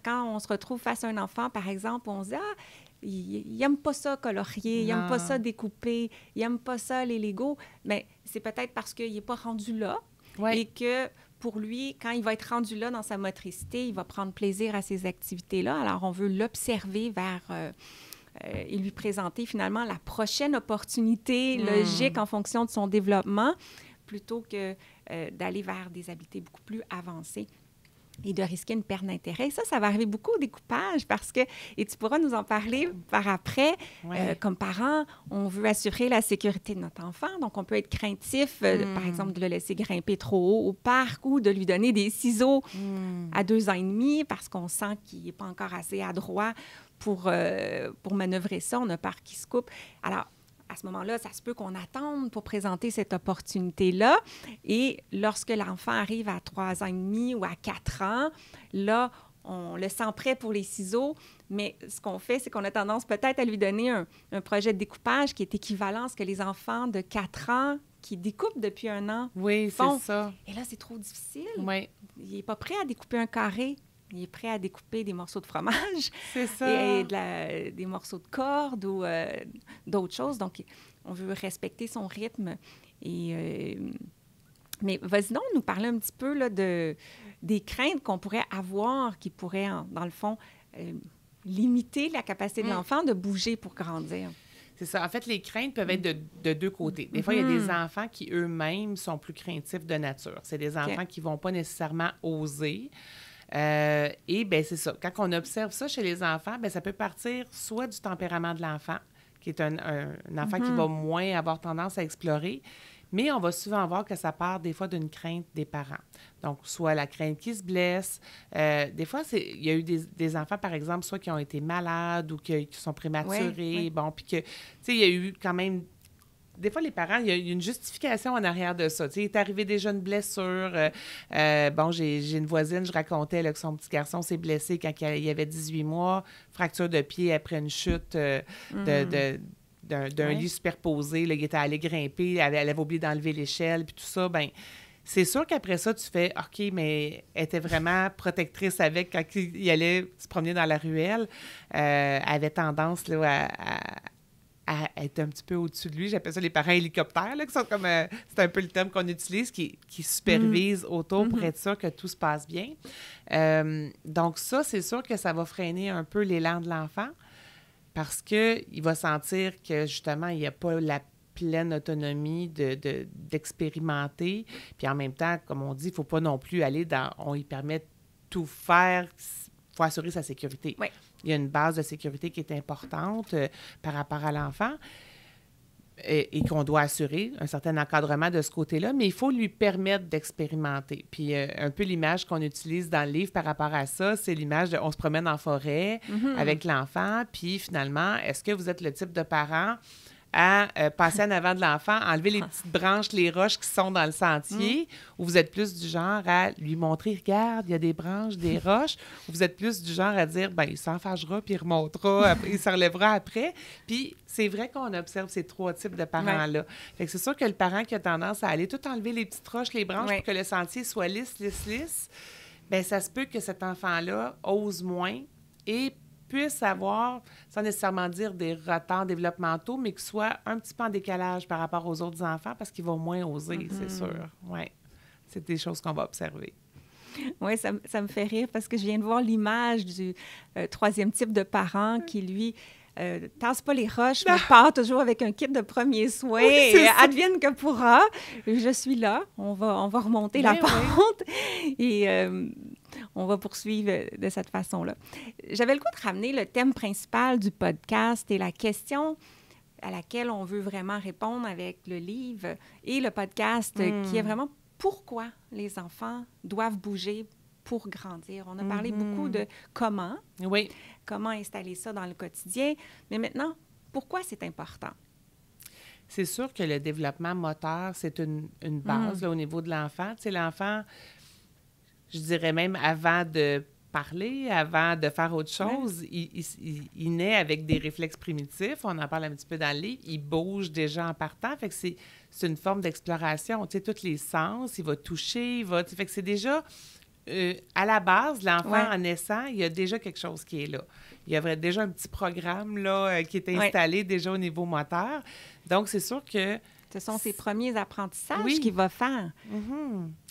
quand on se retrouve face à un enfant, par exemple, on se dit « Ah, il n'aime pas ça colorier, il n'aime pas ça découper, il n'aime pas ça les Legos. » Mais c'est peut-être parce qu'il n'est pas rendu là et que pour lui, quand il va être rendu là dans sa motricité, il va prendre plaisir à ces activités-là. Alors, on veut l'observer et lui présenter finalement la prochaine opportunité logique en fonction de son développement plutôt que d'aller vers des habiletés beaucoup plus avancées. et de risquer une perte d'intérêt. Ça va arriver beaucoup au découpage parce que, et tu pourras nous en parler par après, comme parents, on veut assurer la sécurité de notre enfant, donc on peut être craintif, par exemple, de le laisser grimper trop haut au parc ou de lui donner des ciseaux à 2 ans et demi parce qu'on sent qu'il n'est pas encore assez adroit pour manœuvrer ça. On a peur qu'il se coupe. Alors, à ce moment-là, ça se peut qu'on attende pour présenter cette opportunité-là. Et lorsque l'enfant arrive à 3 ans et demi ou à 4 ans, là, on le sent prêt pour les ciseaux. Mais ce qu'on fait, c'est qu'on a tendance peut-être à lui donner un projet de découpage qui est équivalent à ce que les enfants de 4 ans qui découpent depuis 1 an font. C'est ça. Et là, c'est trop difficile. Oui. Il n'est pas prêt à découper un carré. Il est prêt à découper des morceaux de fromage c'est ça. et des morceaux de corde ou d'autres choses. Donc, on veut respecter son rythme. Mais vas-y donc nous parler un petit peu là, des craintes qu'on pourrait avoir qui pourraient, dans le fond, limiter la capacité de l'enfant de bouger pour grandir. C'est ça. En fait, les craintes peuvent être de 2 côtés. Des fois, il y a des enfants qui eux-mêmes sont plus craintifs de nature. C'est des enfants qui ne vont pas nécessairement oser. Et bien, c'est ça. Quand on observe ça chez les enfants, bien, ça peut partir soit du tempérament de l'enfant, qui est un enfant qui va moins avoir tendance à explorer, mais on va souvent voir que ça part des fois d'une crainte des parents. Donc, soit la crainte qu'ils se blessent. Des fois, il y a eu des enfants, par exemple, soit qui ont été malades ou qui sont prématurés. Bon, puis que, tu sais, il y a eu quand même... Des fois, les parents, il y a une justification en arrière de ça. Tu sais, il est arrivé déjà une blessure. Bon, j'ai une voisine, je racontais là, que son petit garçon s'est blessé quand il avait 18 mois, fracture de pied après une chute d'un lit superposé. Là, il était allé grimper, elle avait oublié d'enlever l'échelle, puis tout ça. Bien, c'est sûr qu'après ça, tu fais « OK, mais elle était vraiment protectrice avec quand il allait se promener dans la ruelle. Elle avait tendance là, à être un petit peu au-dessus de lui. J'appelle ça les parents hélicoptères, là, qui sont comme... c'est un peu le terme qu'on utilise, qui supervisent autour pour être sûr que tout se passe bien. Donc ça, c'est sûr que ça va freiner un peu l'élan de l'enfant parce qu'il va sentir que, justement, il n'y a pas la pleine autonomie d'expérimenter. Puis en même temps, comme on dit, il ne faut pas non plus aller dans... On lui permet de tout faire... Il faut assurer sa sécurité. Oui. Il y a une base de sécurité qui est importante par rapport à l'enfant et qu'on doit assurer un certain encadrement de ce côté-là, mais il faut lui permettre d'expérimenter. Puis un peu l'image qu'on utilise dans le livre par rapport à ça, c'est l'image de on se promène en forêt avec l'enfant, puis finalement, est-ce que vous êtes le type de parent à passer en avant de l'enfant, enlever les petites branches, les roches qui sont dans le sentier, ou vous êtes plus du genre à lui montrer, regarde, il y a des branches, des roches, ou vous êtes plus du genre à dire, bien, il s'enfagera, puis il remontera, après, il se relèvera après. Puis c'est vrai qu'on observe ces 3 types de parents-là. Fait que c'est sûr que le parent qui a tendance à aller tout enlever les petites roches, les branches, pour que le sentier soit lisse, bien, ça se peut que cet enfant-là ose moins et puisse avoir, sans nécessairement dire des retards développementaux, mais qu'il soit un petit peu en décalage par rapport aux autres enfants parce qu'ils vont moins oser, c'est sûr. Oui, c'est des choses qu'on va observer. Oui, ça me fait rire parce que je viens de voir l'image du 3e type de parent qui, lui, tasse pas les roches, mais part toujours avec un kit de premiers soins. Oui, advienne que pourra. Je suis là. On va remonter la pente. Et on va poursuivre de cette façon-là. J'avais le goût de ramener le thème principal du podcast et la question à laquelle on veut vraiment répondre avec le livre et le podcast, qui est vraiment pourquoi les enfants doivent bouger pour grandir. On a parlé beaucoup de comment. Oui. Comment installer ça dans le quotidien. Mais maintenant, pourquoi c'est important? C'est sûr que le développement moteur, c'est une base là, au niveau de l'enfant. Tu sais, l'enfant, je dirais même avant de parler, avant de faire autre chose, il naît avec des réflexes primitifs. On en parle un petit peu dans le livre. Il bouge déjà en partant. Fait que c'est une forme d'exploration. Tu sais, tous les sens, il va toucher, fait que c'est déjà... à la base, l'enfant, en naissant, il y a déjà quelque chose qui est là. Il y avait déjà un petit programme là, qui est installé déjà au niveau moteur. Donc, c'est sûr que Ce sont ses premiers apprentissages Oui. qu'il va faire.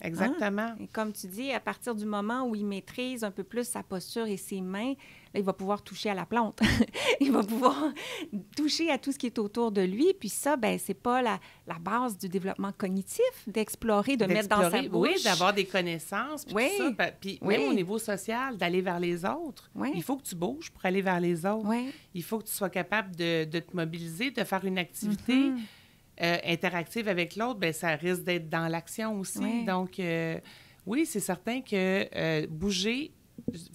Exactement. Et comme tu dis, à partir du moment où il maîtrise un peu plus sa posture et ses mains, là, il va pouvoir toucher à la plante. Il va pouvoir toucher à tout ce qui est autour de lui. Puis ça, ben c'est pas la base du développement cognitif, d'explorer, de mettre dans sa bouche. Oui, d'avoir des connaissances, puis Oui. tout ça. Puis Oui. même au niveau social, d'aller vers les autres. Oui. Il faut que tu bouges pour aller vers les autres. Oui. Il faut que tu sois capable de te mobiliser, de faire une activité interactive avec l'autre. Bien, ça risque d'être dans l'action aussi. Oui. Donc, oui, c'est certain que bouger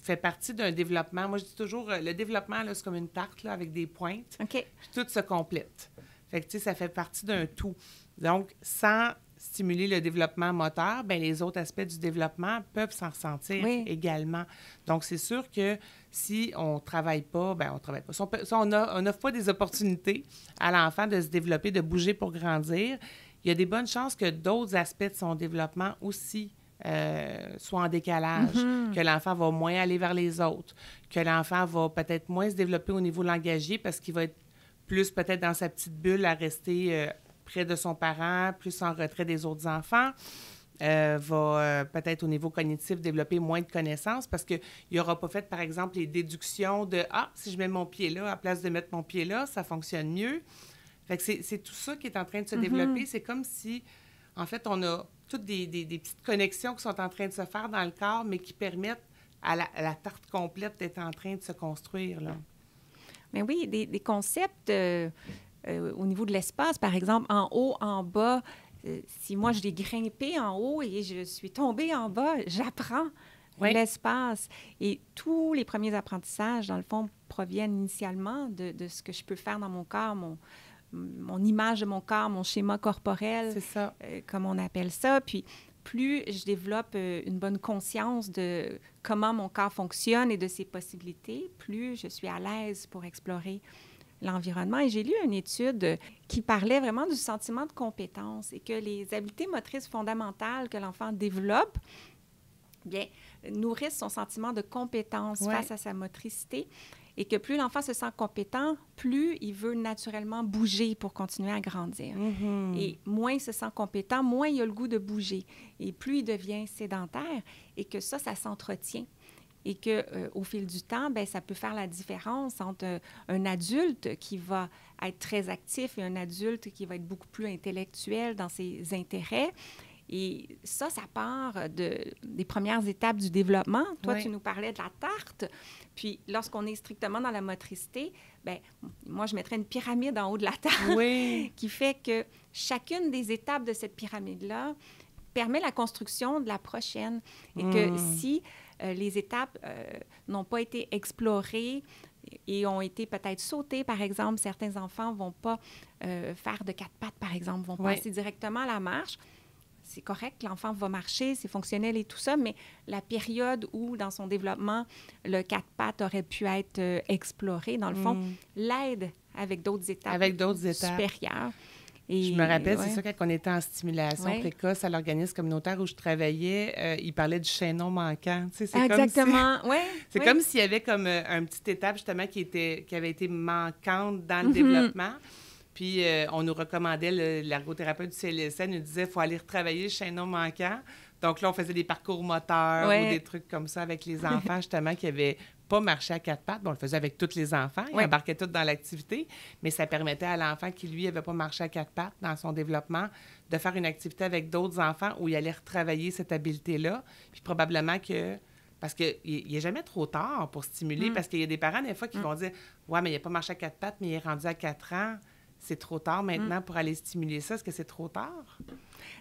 fait partie d'un développement. Moi, je dis toujours, le développement, là, c'est comme une tarte là, avec des pointes. OK. Puis tout se complète. Fait que, tu sais, ça fait partie d'un tout. Donc, sans stimuler le développement moteur, bien, les autres aspects du développement peuvent s'en ressentir également. Donc, c'est sûr que si on ne travaille pas, bien, on travaille pas. Si on n'offre pas des opportunités à l'enfant de se développer, de bouger pour grandir, il y a des bonnes chances que d'autres aspects de son développement aussi soit en décalage, que l'enfant va moins aller vers les autres, que l'enfant va peut-être moins se développer au niveau langagier parce qu'il va être plus peut-être dans sa petite bulle à rester près de son parent, plus en retrait des autres enfants, va peut-être au niveau cognitif développer moins de connaissances parce qu'il n'aura pas fait, par exemple, les déductions de « Ah, si je mets mon pied là, à la place de mettre mon pied là, ça fonctionne mieux. » Fait que c'est tout ça qui est en train de se développer. C'est comme si, en fait, on a toutes des petites connexions qui sont en train de se faire dans le corps, mais qui permettent à la tarte complète d'être en train de se construire, là. Mais oui, des concepts au niveau de l'espace, par exemple, en haut, en bas. Si moi, je l'ai grimpé en haut et je suis tombée en bas, j'apprends l'espace. Et tous les premiers apprentissages, dans le fond, proviennent initialement de ce que je peux faire dans mon corps, mon image de mon corps, mon schéma corporel, C'est ça. comme on appelle ça. Puis, plus je développe une bonne conscience de comment mon corps fonctionne et de ses possibilités, plus je suis à l'aise pour explorer l'environnement. Et j'ai lu une étude qui parlait vraiment du sentiment de compétence et que les habiletés motrices fondamentales que l'enfant développe, bien, nourrissent son sentiment de compétence face à sa motricité. Et que plus l'enfant se sent compétent, plus il veut naturellement bouger pour continuer à grandir. Et moins il se sent compétent, moins il a le goût de bouger. Et plus il devient sédentaire et que ça s'entretient. Et qu'au fil du temps, bien, ça peut faire la différence entre un adulte qui va être très actif et un adulte qui va être beaucoup plus intellectuel dans ses intérêts. Et ça part des premières étapes du développement. Toi, tu nous parlais de la tarte. Puis, lorsqu'on est strictement dans la motricité, bien, moi, je mettrais une pyramide en haut de la tarte qui fait que chacune des étapes de cette pyramide-là permet la construction de la prochaine. Et que si les étapes n'ont pas été explorées et ont été peut-être sautées, par exemple, certains enfants ne vont pas faire de 4 pattes, par exemple, vont passer directement à la marche. C'est correct, l'enfant va marcher, c'est fonctionnel et tout ça, mais la période où, dans son développement, le 4 pattes aurait pu être exploré, dans le fond, l'aide avec d'autres étapes supérieures. Et, je me rappelle, c'est ça, quand on était en stimulation précoce à l'organisme communautaire où je travaillais, il parlait du chaînon manquant. Tu sais, c'est exactement, c'est comme s'il y avait comme une petite étape, justement, qui avait été manquante dans le développement. Puis, on nous recommandait, l'ergothérapeute du CLSN nous disait qu'il faut aller retravailler le chaînon manquant. Donc là, on faisait des parcours moteurs ou des trucs comme ça avec les enfants, justement, qui n'avaient pas marché à 4 pattes. Bon, on le faisait avec tous les enfants. Ils embarquaient tous dans l'activité. Mais ça permettait à l'enfant qui, lui, n'avait pas marché à 4 pattes dans son développement de faire une activité avec d'autres enfants où il allait retravailler cette habileté-là. Puis probablement que... Parce qu'il n'est jamais trop tard pour stimuler. Parce qu'il y a des parents, des fois, qui vont dire « Ouais, mais il n'a pas marché à 4 pattes, mais il est rendu à 4 ans. » C'est trop tard maintenant pour aller stimuler ça. Est-ce que c'est trop tard?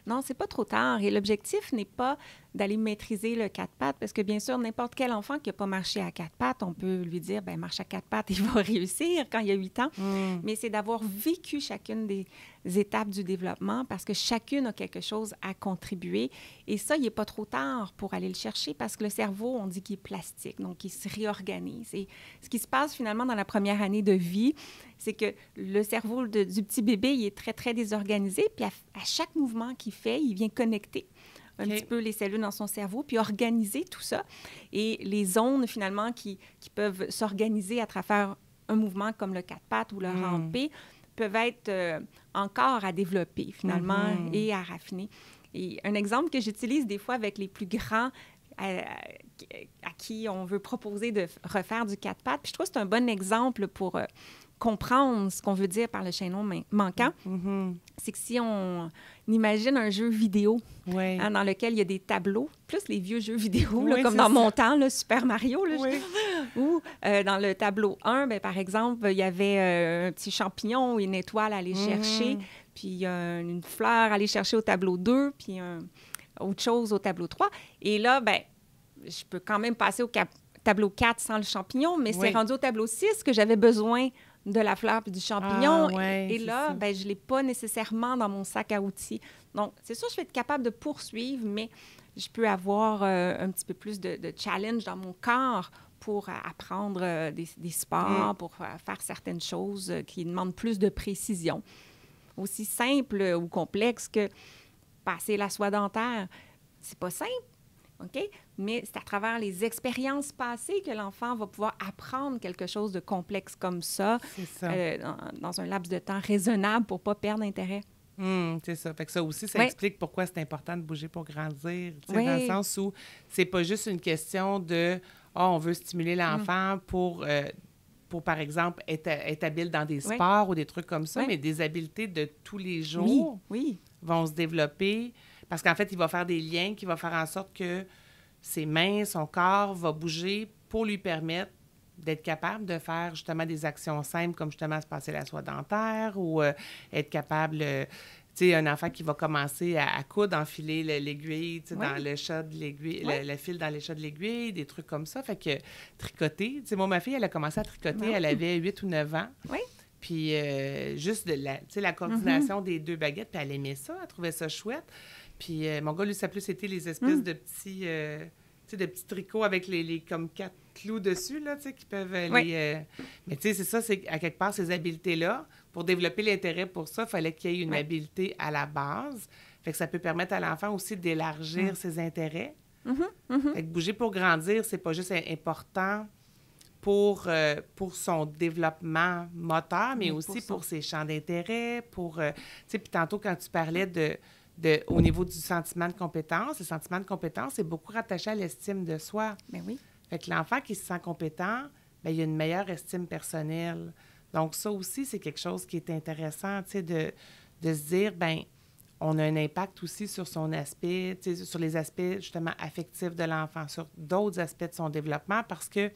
Non, c'est pas trop tard. Et l'objectif n'est pas d'aller maîtriser le 4 pattes, parce que bien sûr, n'importe quel enfant qui n'a pas marché à 4 pattes, on peut lui dire, bien, marche à 4 pattes, il va réussir quand il a 8 ans. Mais c'est d'avoir vécu chacune des étapes du développement, parce que chacune a quelque chose à contribuer. Et ça, il n'est pas trop tard pour aller le chercher, parce que le cerveau, on dit qu'il est plastique, donc il se réorganise. Et ce qui se passe finalement dans la première année de vie, c'est que le cerveau du petit bébé, il est très, très désorganisé, puis à chaque mouvement qu'il fait, il vient connecter un petit peu les cellules dans son cerveau, puis organiser tout ça. Et les zones, finalement, qui peuvent s'organiser à travers un mouvement comme le 4 pattes ou le rampé, peuvent être encore à développer, finalement, et à raffiner. Et un exemple que j'utilise des fois avec les plus grands, à qui on veut proposer de refaire du 4 pattes, puis je trouve que c'est un bon exemple pour comprendre ce qu'on veut dire par le chaînon manquant, c'est que si on imagine un jeu vidéo dans lequel il y a des tableaux, plus les vieux jeux vidéo, là, comme dans mon temps, là, Super Mario, là, ou dans le tableau 1, ben, par exemple, il y avait un petit champignon ou une étoile à aller chercher, puis une fleur à aller chercher au tableau 2, puis autre chose au tableau 3. Et là, ben, je peux quand même passer au tableau 4 sans le champignon, mais c'est rendu au tableau 6 que j'avais besoin de la fleur puis du champignon. Et là, ben, je ne l'ai pas nécessairement dans mon sac à outils. Donc, c'est sûr, je vais être capable de poursuivre, mais je peux avoir un petit peu plus de challenge dans mon corps pour apprendre des sports, pour faire certaines choses qui demandent plus de précision. Aussi simple ou complexe que passer la soie dentaire. C'est pas simple, OK? Mais c'est à travers les expériences passées que l'enfant va pouvoir apprendre quelque chose de complexe comme ça, dans un laps de temps raisonnable pour ne pas perdre intérêt. C'est ça. Fait que ça aussi, ça explique pourquoi c'est important de bouger pour grandir. Dans le sens où c'est pas juste une question de « on veut stimuler l'enfant pour par exemple, être habile dans des sports ou des trucs comme ça, mais des habiletés de tous les jours vont se développer. Parce qu'en fait, il va faire des liens qui vont faire en sorte que ses mains, son corps va bouger pour lui permettre d'être capable de faire justement des actions simples comme justement se passer la soie dentaire ou être capable... tu sais, un enfant qui va commencer à coudre, enfiler l'aiguille dans le chat de l'aiguille, le fil dans le chat de l'aiguille, des trucs comme ça. Fait que tricoter, tu sais, moi, ma fille, elle a commencé à tricoter, elle avait 8 ou 9 ans. Puis juste la coordination des deux baguettes, puis elle aimait ça, elle trouvait ça chouette. Puis mon gars, lui, ça plus c'était les espèces de petits... de petits tricots avec les comme 4 clous dessus, là, tu sais, qui peuvent mais tu sais, c'est ça, c'est à quelque part, ces habiletés-là, pour développer l'intérêt pour ça, il fallait qu'il y ait une habileté à la base. Fait que ça peut permettre à l'enfant aussi d'élargir ses intérêts. Fait que bouger pour grandir, c'est pas juste important pour son développement moteur, mais aussi pour ses champs d'intérêt, pour... tu sais, puis tantôt, quand tu parlais au niveau du sentiment de compétence, le sentiment de compétence est beaucoup rattaché à l'estime de soi. Ben oui. Fait que l'enfant qui se sent compétent, bien, il a une meilleure estime personnelle. Donc, ça aussi, c'est quelque chose qui est intéressant, tu sais, de se dire, bien, on a un impact aussi sur son aspect, tu sais, sur les aspects, justement, affectifs de l'enfant, sur d'autres aspects de son développement, parce que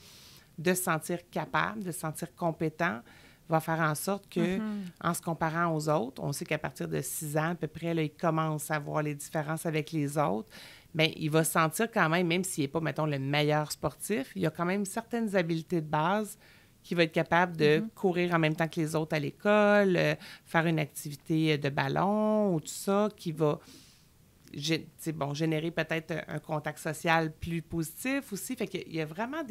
de se sentir capable, de se sentir compétent, va faire en sorte que, en se comparant aux autres, on sait qu'à partir de 6 ans, à peu près, là, il commence à voir les différences avec les autres, bien, il va se sentir quand même s'il n'est pas, mettons, le meilleur sportif, il y a quand même certaines habiletés de base qui va être capable de courir en même temps que les autres à l'école, faire une activité de ballon ou tout ça, qui va générer peut-être un contact social plus positif aussi. Fait qu'il y a vraiment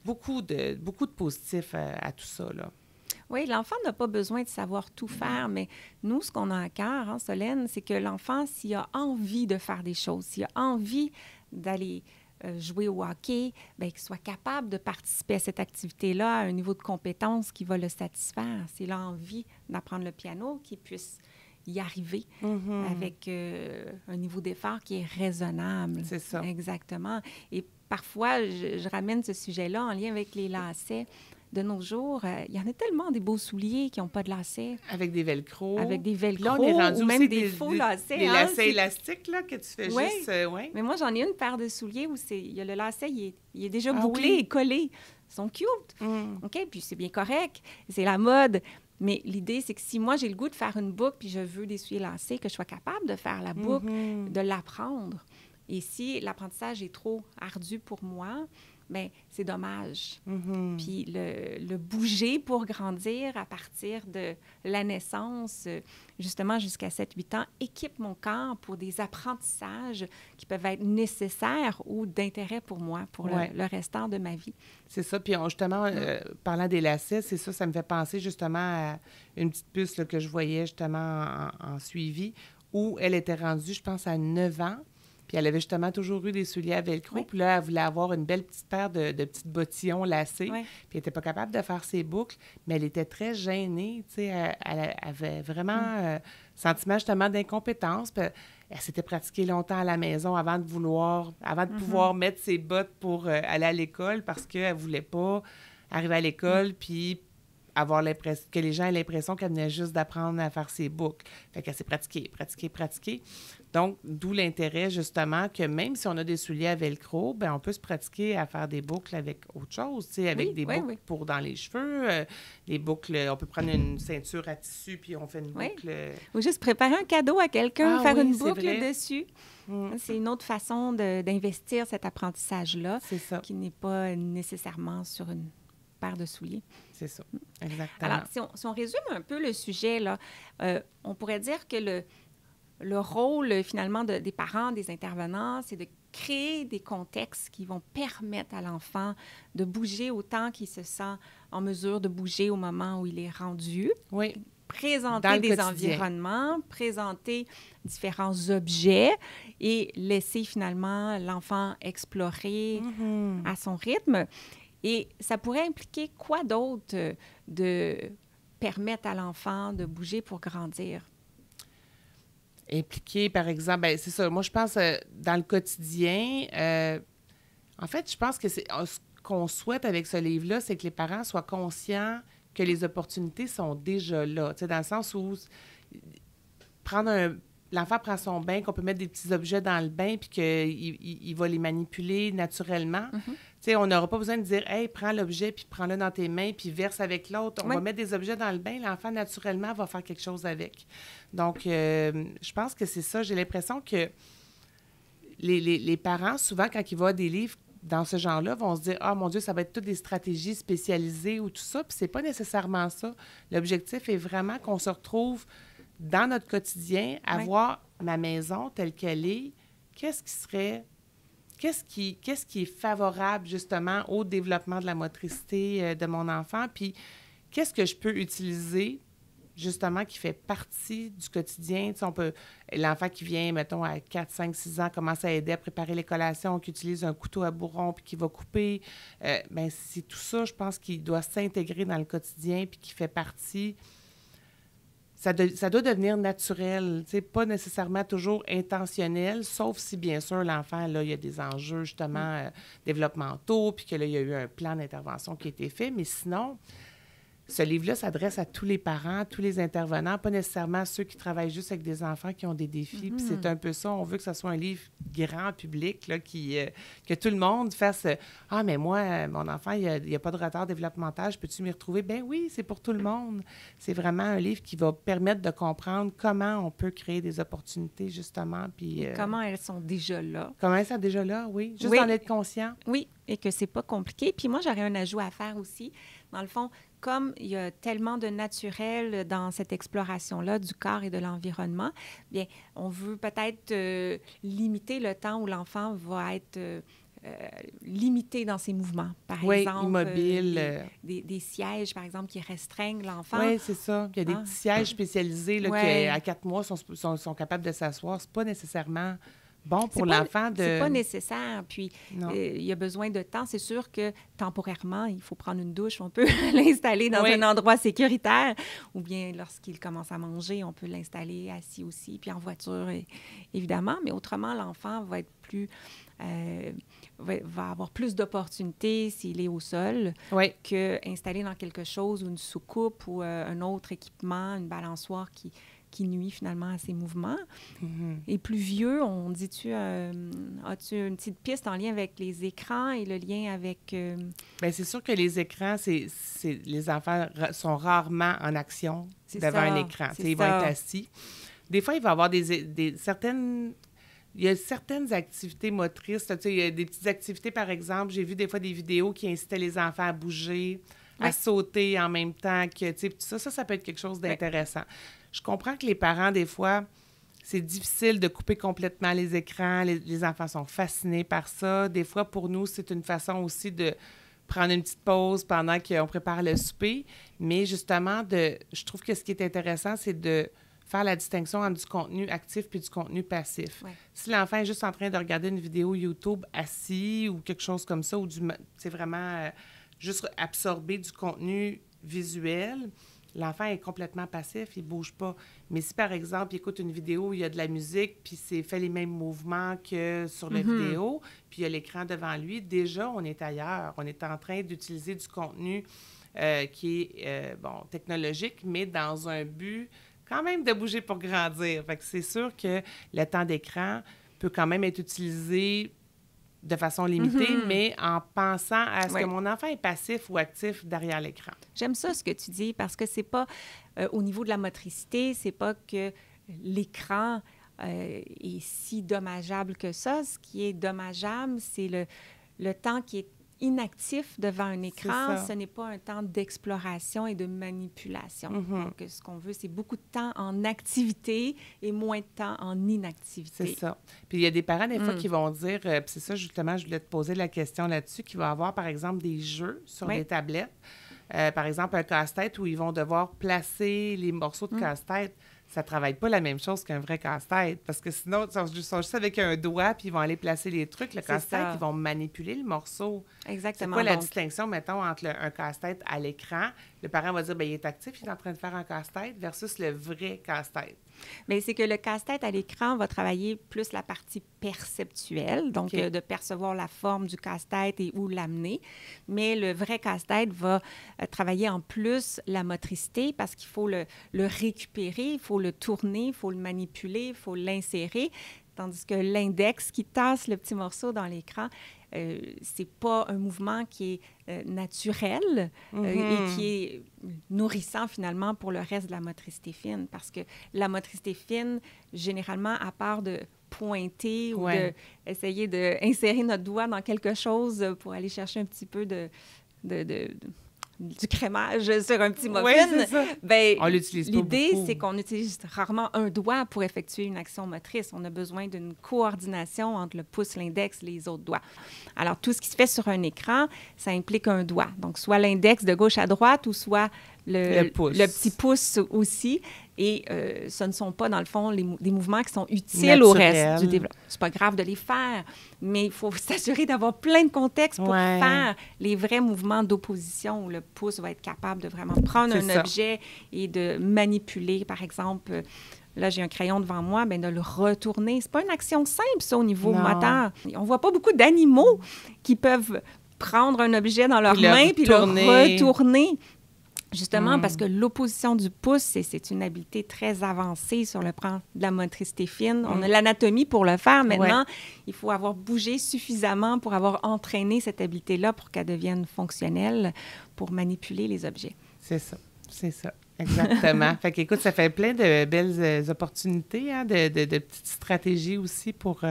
beaucoup de positifs à tout ça, là. Oui, l'enfant n'a pas besoin de savoir tout faire, mais nous, ce qu'on a à cœur, hein, Solène, c'est que l'enfant, s'il a envie de faire des choses, s'il a envie d'aller jouer au hockey, bien, qu'il soit capable de participer à cette activité-là à un niveau de compétence qui va le satisfaire. S'il a envie d'apprendre le piano, qu'il puisse y arriver avec un niveau d'effort qui est raisonnable. C'est ça. Exactement. Et parfois, je ramène ce sujet-là en lien avec les lacets. De nos jours, il y en a tellement des beaux souliers qui n'ont pas de lacets. Avec des velcros. Avec des velcros, là, on est rendu ou même aussi des faux lacets. Des lacets élastiques, là, que tu fais juste... Mais moi, j'en ai une paire de souliers où il y a le lacet, il est déjà bouclé et collé. Ils sont cute. OK? Puis c'est bien correct. C'est la mode. Mais l'idée, c'est que si moi, j'ai le goût de faire une boucle puis je veux des souliers lacets, que je sois capable de faire la boucle, de l'apprendre. Et si l'apprentissage est trop ardu pour moi... bien, c'est dommage. Puis le bouger pour grandir à partir de la naissance, justement jusqu'à 7-8 ans, équipe mon corps pour des apprentissages qui peuvent être nécessaires ou d'intérêt pour moi, pour le restant de ma vie. C'est ça. Puis justement, parlant des lacets, c'est ça, ça me fait penser justement à une petite puce là, que je voyais justement en suivi, où elle était rendue, je pense, à 9 ans. Puis elle avait justement toujours eu des souliers à velcro. Oui. Puis là, elle voulait avoir une belle petite paire de petites bottillons lacés. Oui. Puis elle n'était pas capable de faire ses boucles, mais elle était très gênée. Tu sais, elle avait vraiment sentiment justement d'incompétence. Puis elle s'était pratiquée longtemps à la maison avant de pouvoir mettre ses bottes pour aller à l'école parce qu'elle ne voulait pas arriver à l'école puis avoir l'impression que les gens aient l'impression qu'elle venait juste d'apprendre à faire ses boucles. Fait qu'elle s'est pratiquée. Donc, d'où l'intérêt, justement, que même si on a des souliers à velcro, bien, on peut se pratiquer à faire des boucles avec autre chose, tu sais, avec des boucles pour dans les cheveux, des boucles, on peut prendre une ceinture à tissu, puis on fait une boucle. Ou juste préparer un cadeau à quelqu'un, faire une boucle vrai. Dessus. C'est une autre façon d'investir cet apprentissage-là, qui n'est pas nécessairement sur une paire de souliers. C'est ça, exactement. Alors, si on résume un peu le sujet, là, on pourrait dire que le rôle, finalement, des parents, des intervenants, c'est de créer des contextes qui vont permettre à l'enfant de bouger autant qu'il se sent en mesure de bouger au moment où il est rendu. Oui. Présenter des environnements, présenter différents objets et laisser finalement l'enfant explorer à son rythme. Et ça pourrait impliquer quoi d'autre de permettre à l'enfant de bouger pour grandir? Impliquer, par exemple, bien, c'est ça. Moi, je pense, dans le quotidien, en fait, je pense que ce qu'on souhaite avec ce livre-là, c'est que les parents soient conscients que les opportunités sont déjà là. Tu sais, dans le sens où l'enfant prend son bain, qu'on peut mettre des petits objets dans le bain puis qu'il va les manipuler naturellement. Tu sais, on n'aura pas besoin de dire « Hey, prends l'objet, puis prends-le dans tes mains, puis verse avec l'autre. » On va mettre des objets dans le bain, l'enfant, naturellement, va faire quelque chose avec. Donc, je pense que c'est ça. J'ai l'impression que les parents, souvent, quand ils voient des livres dans ce genre-là, vont se dire « Ah, mon Dieu, ça va être toutes des stratégies spécialisées ou tout ça. » Puis c'est pas nécessairement ça. L'objectif est vraiment qu'on se retrouve dans notre quotidien à voir ma maison telle qu'elle est. Qu'est-ce qui est favorable, justement, au développement de la motricité de mon enfant? Puis, qu'est-ce que je peux utiliser, justement, qui fait partie du quotidien? Tu sais, l'enfant qui vient, mettons, à 4, 5, 6 ans, commence à aider à préparer les collations, qui utilise un couteau à bourron, puis qui va couper. Bien, c'est tout ça, je pense, qui doit s'intégrer dans le quotidien, puis qui fait partie... Ça doit devenir naturel, tu sais, pas nécessairement toujours intentionnel, sauf si, bien sûr, l'enfant, là, il y a des enjeux, justement, développementaux, puis que là, il y a eu un plan d'intervention qui a été fait. Mais sinon, ce livre-là s'adresse à tous les parents, tous les intervenants, pas nécessairement à ceux qui travaillent juste avec des enfants qui ont des défis. Puis c'est un peu ça, on veut que ce soit un livre grand public, là, que tout le monde fasse « Ah, mais moi, mon enfant, il n'y a pas de retard développemental, peux-tu m'y retrouver? » Ben oui, c'est pour tout le monde. C'est vraiment un livre qui va permettre de comprendre comment on peut créer des opportunités, justement. Puis, comment elles sont déjà là. Comment elles sont déjà là, oui. Juste en être conscient. Oui, et que c'est pas compliqué. Puis moi, j'aurais un ajout à faire aussi. Dans le fond, comme il y a tellement de naturel dans cette exploration-là du corps et de l'environnement, bien, on veut peut-être limiter le temps où l'enfant va être limité dans ses mouvements. Par exemple, immobile. Des sièges, par exemple, qui restreignent l'enfant. Oui, c'est ça. Il y a des petits sièges spécialisés là, qui, à 4 mois, sont capables de s'asseoir. C'est pas nécessairement... bon pour l'enfant de... C'est pas nécessaire. Puis, il y a besoin de temps. C'est sûr que temporairement, il faut prendre une douche. On peut l'installer dans un endroit sécuritaire. Ou bien, lorsqu'il commence à manger, on peut l'installer assis aussi, puis en voiture, évidemment. Mais autrement, l'enfant va être plus... va avoir plus d'opportunités s'il est au sol qu'installé dans quelque chose, ou une soucoupe ou un autre équipement, une balançoire qui nuit finalement à ses mouvements. Et plus vieux, on dit-tu, as-tu une petite piste en lien avec les écrans et le lien avec... Bien, c'est sûr que les écrans, les enfants sont rarement en action devant un écran. Ils vont être assis. Des fois, il va y avoir certaines... Il y a certaines activités motrices. Tu sais, il y a des petites activités, par exemple. J'ai vu des fois des vidéos qui incitaient les enfants à bouger, à sauter en même temps que... Tu sais, tout ça, ça peut être quelque chose d'intéressant. Je comprends que les parents, des fois, c'est difficile de couper complètement les écrans. Les enfants sont fascinés par ça. Des fois, pour nous, c'est une façon aussi de prendre une petite pause pendant qu'on prépare le souper. Mais justement, je trouve que ce qui est intéressant, c'est de faire la distinction entre du contenu actif puis du contenu passif. Ouais. Si l'enfant est juste en train de regarder une vidéo YouTube assis ou quelque chose comme ça, ou c'est vraiment juste absorber du contenu visuel, l'enfant est complètement passif, il ne bouge pas. Mais si, par exemple, il écoute une vidéo où il y a de la musique, puis c'est fait les mêmes mouvements que sur la vidéo, puis il y a l'écran devant lui, déjà, on est ailleurs. On est en train d'utiliser du contenu qui est, technologique, mais dans un but quand même de bouger pour grandir. Fait que c'est sûr que le temps d'écran peut quand même être utilisé de façon limitée, mais en pensant à ce que mon enfant est passif ou actif derrière l'écran. J'aime ça, ce que tu dis, parce que c'est pas, au niveau de la motricité, c'est pas que l'écran est si dommageable que ça. Ce qui est dommageable, c'est le temps qui est inactif devant un écran. Ce n'est pas un temps d'exploration et de manipulation. Donc, ce qu'on veut, c'est beaucoup de temps en activité et moins de temps en inactivité. C'est ça. Puis il y a des parents, des fois, qui vont dire, puis c'est ça, justement, je voulais te poser la question là-dessus, qui vont avoir, par exemple, des jeux sur les tablettes. Par exemple, un casse-tête où ils vont devoir placer les morceaux de casse-tête. Ça ne travaille pas la même chose qu'un vrai casse-tête, parce que sinon, ils sont juste avec un doigt, puis ils vont aller placer les trucs. Le casse-tête, ils vont manipuler le morceau. Exactement. C'est quoi la distinction, mettons, entre un casse-tête à l'écran? Le parent va dire, bien, il est actif, il est en train de faire un casse-tête, versus le vrai casse-tête. Bien, c'est que le casse-tête à l'écran va travailler plus la partie perceptuelle, donc de percevoir la forme du casse-tête et où l'amener. Mais le vrai casse-tête va travailler en plus la motricité parce qu'il faut le récupérer, il faut le tourner, il faut le manipuler, il faut l'insérer. Tandis que l'index qui tasse le petit morceau dans l'écran, c'est pas un mouvement qui est naturel et qui est nourrissant finalement pour le reste de la motricité fine. Parce que la motricité fine, généralement, à part de pointer ou d'essayer d'insérer notre doigt dans quelque chose pour aller chercher un petit peu du crémage sur un petit muffin, ben, on l'utilise pas l'idée, beaucoup. c'est qu'on utilise rarement un doigt pour effectuer une action motrice. On a besoin d'une coordination entre le pouce, l'index et les autres doigts. Alors, tout ce qui se fait sur un écran, ça implique un doigt. Donc, soit l'index de gauche à droite ou soit le petit pouce aussi. Et ce ne sont pas, dans le fond, des mouvements qui sont utiles au reste du développement. C'est pas grave de les faire, mais il faut s'assurer d'avoir plein de contextes pour faire les vrais mouvements d'opposition où le pouce va être capable de vraiment prendre un objet et de manipuler, par exemple. Là, j'ai un crayon devant moi, bien, de le retourner. C'est pas une action simple, ça, au niveau moteur. On voit pas beaucoup d'animaux qui peuvent prendre un objet dans leurs mains puis le retourner. Justement, parce que l'opposition du pouce, c'est une habileté très avancée sur le plan de la motricité fine. On a l'anatomie pour le faire. Maintenant, il faut avoir bougé suffisamment pour avoir entraîné cette habileté-là pour qu'elle devienne fonctionnelle pour manipuler les objets. C'est ça, c'est ça. Exactement. Fait qu'écoute, ça fait plein de belles opportunités, hein, de petites stratégies aussi pour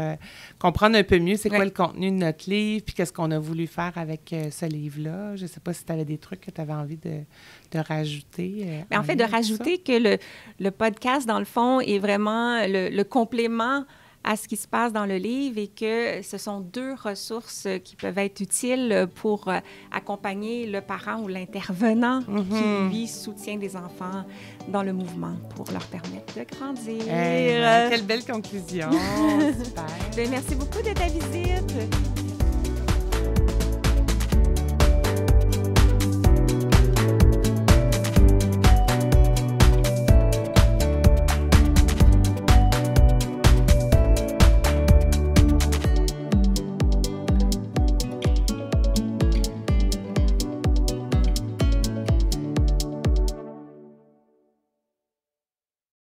comprendre un peu mieux c'est quoi le contenu de notre livre, puis qu'est-ce qu'on a voulu faire avec ce livre-là. Je ne sais pas si tu avais des trucs que tu avais envie de rajouter. En fait, de rajouter que le podcast, dans le fond, est vraiment le complément à ce qui se passe dans le livre et que ce sont deux ressources qui peuvent être utiles pour accompagner le parent ou l'intervenant qui, lui, soutient les enfants dans le mouvement pour leur permettre de grandir. Quelle belle conclusion! Super! Bien, merci beaucoup de ta visite!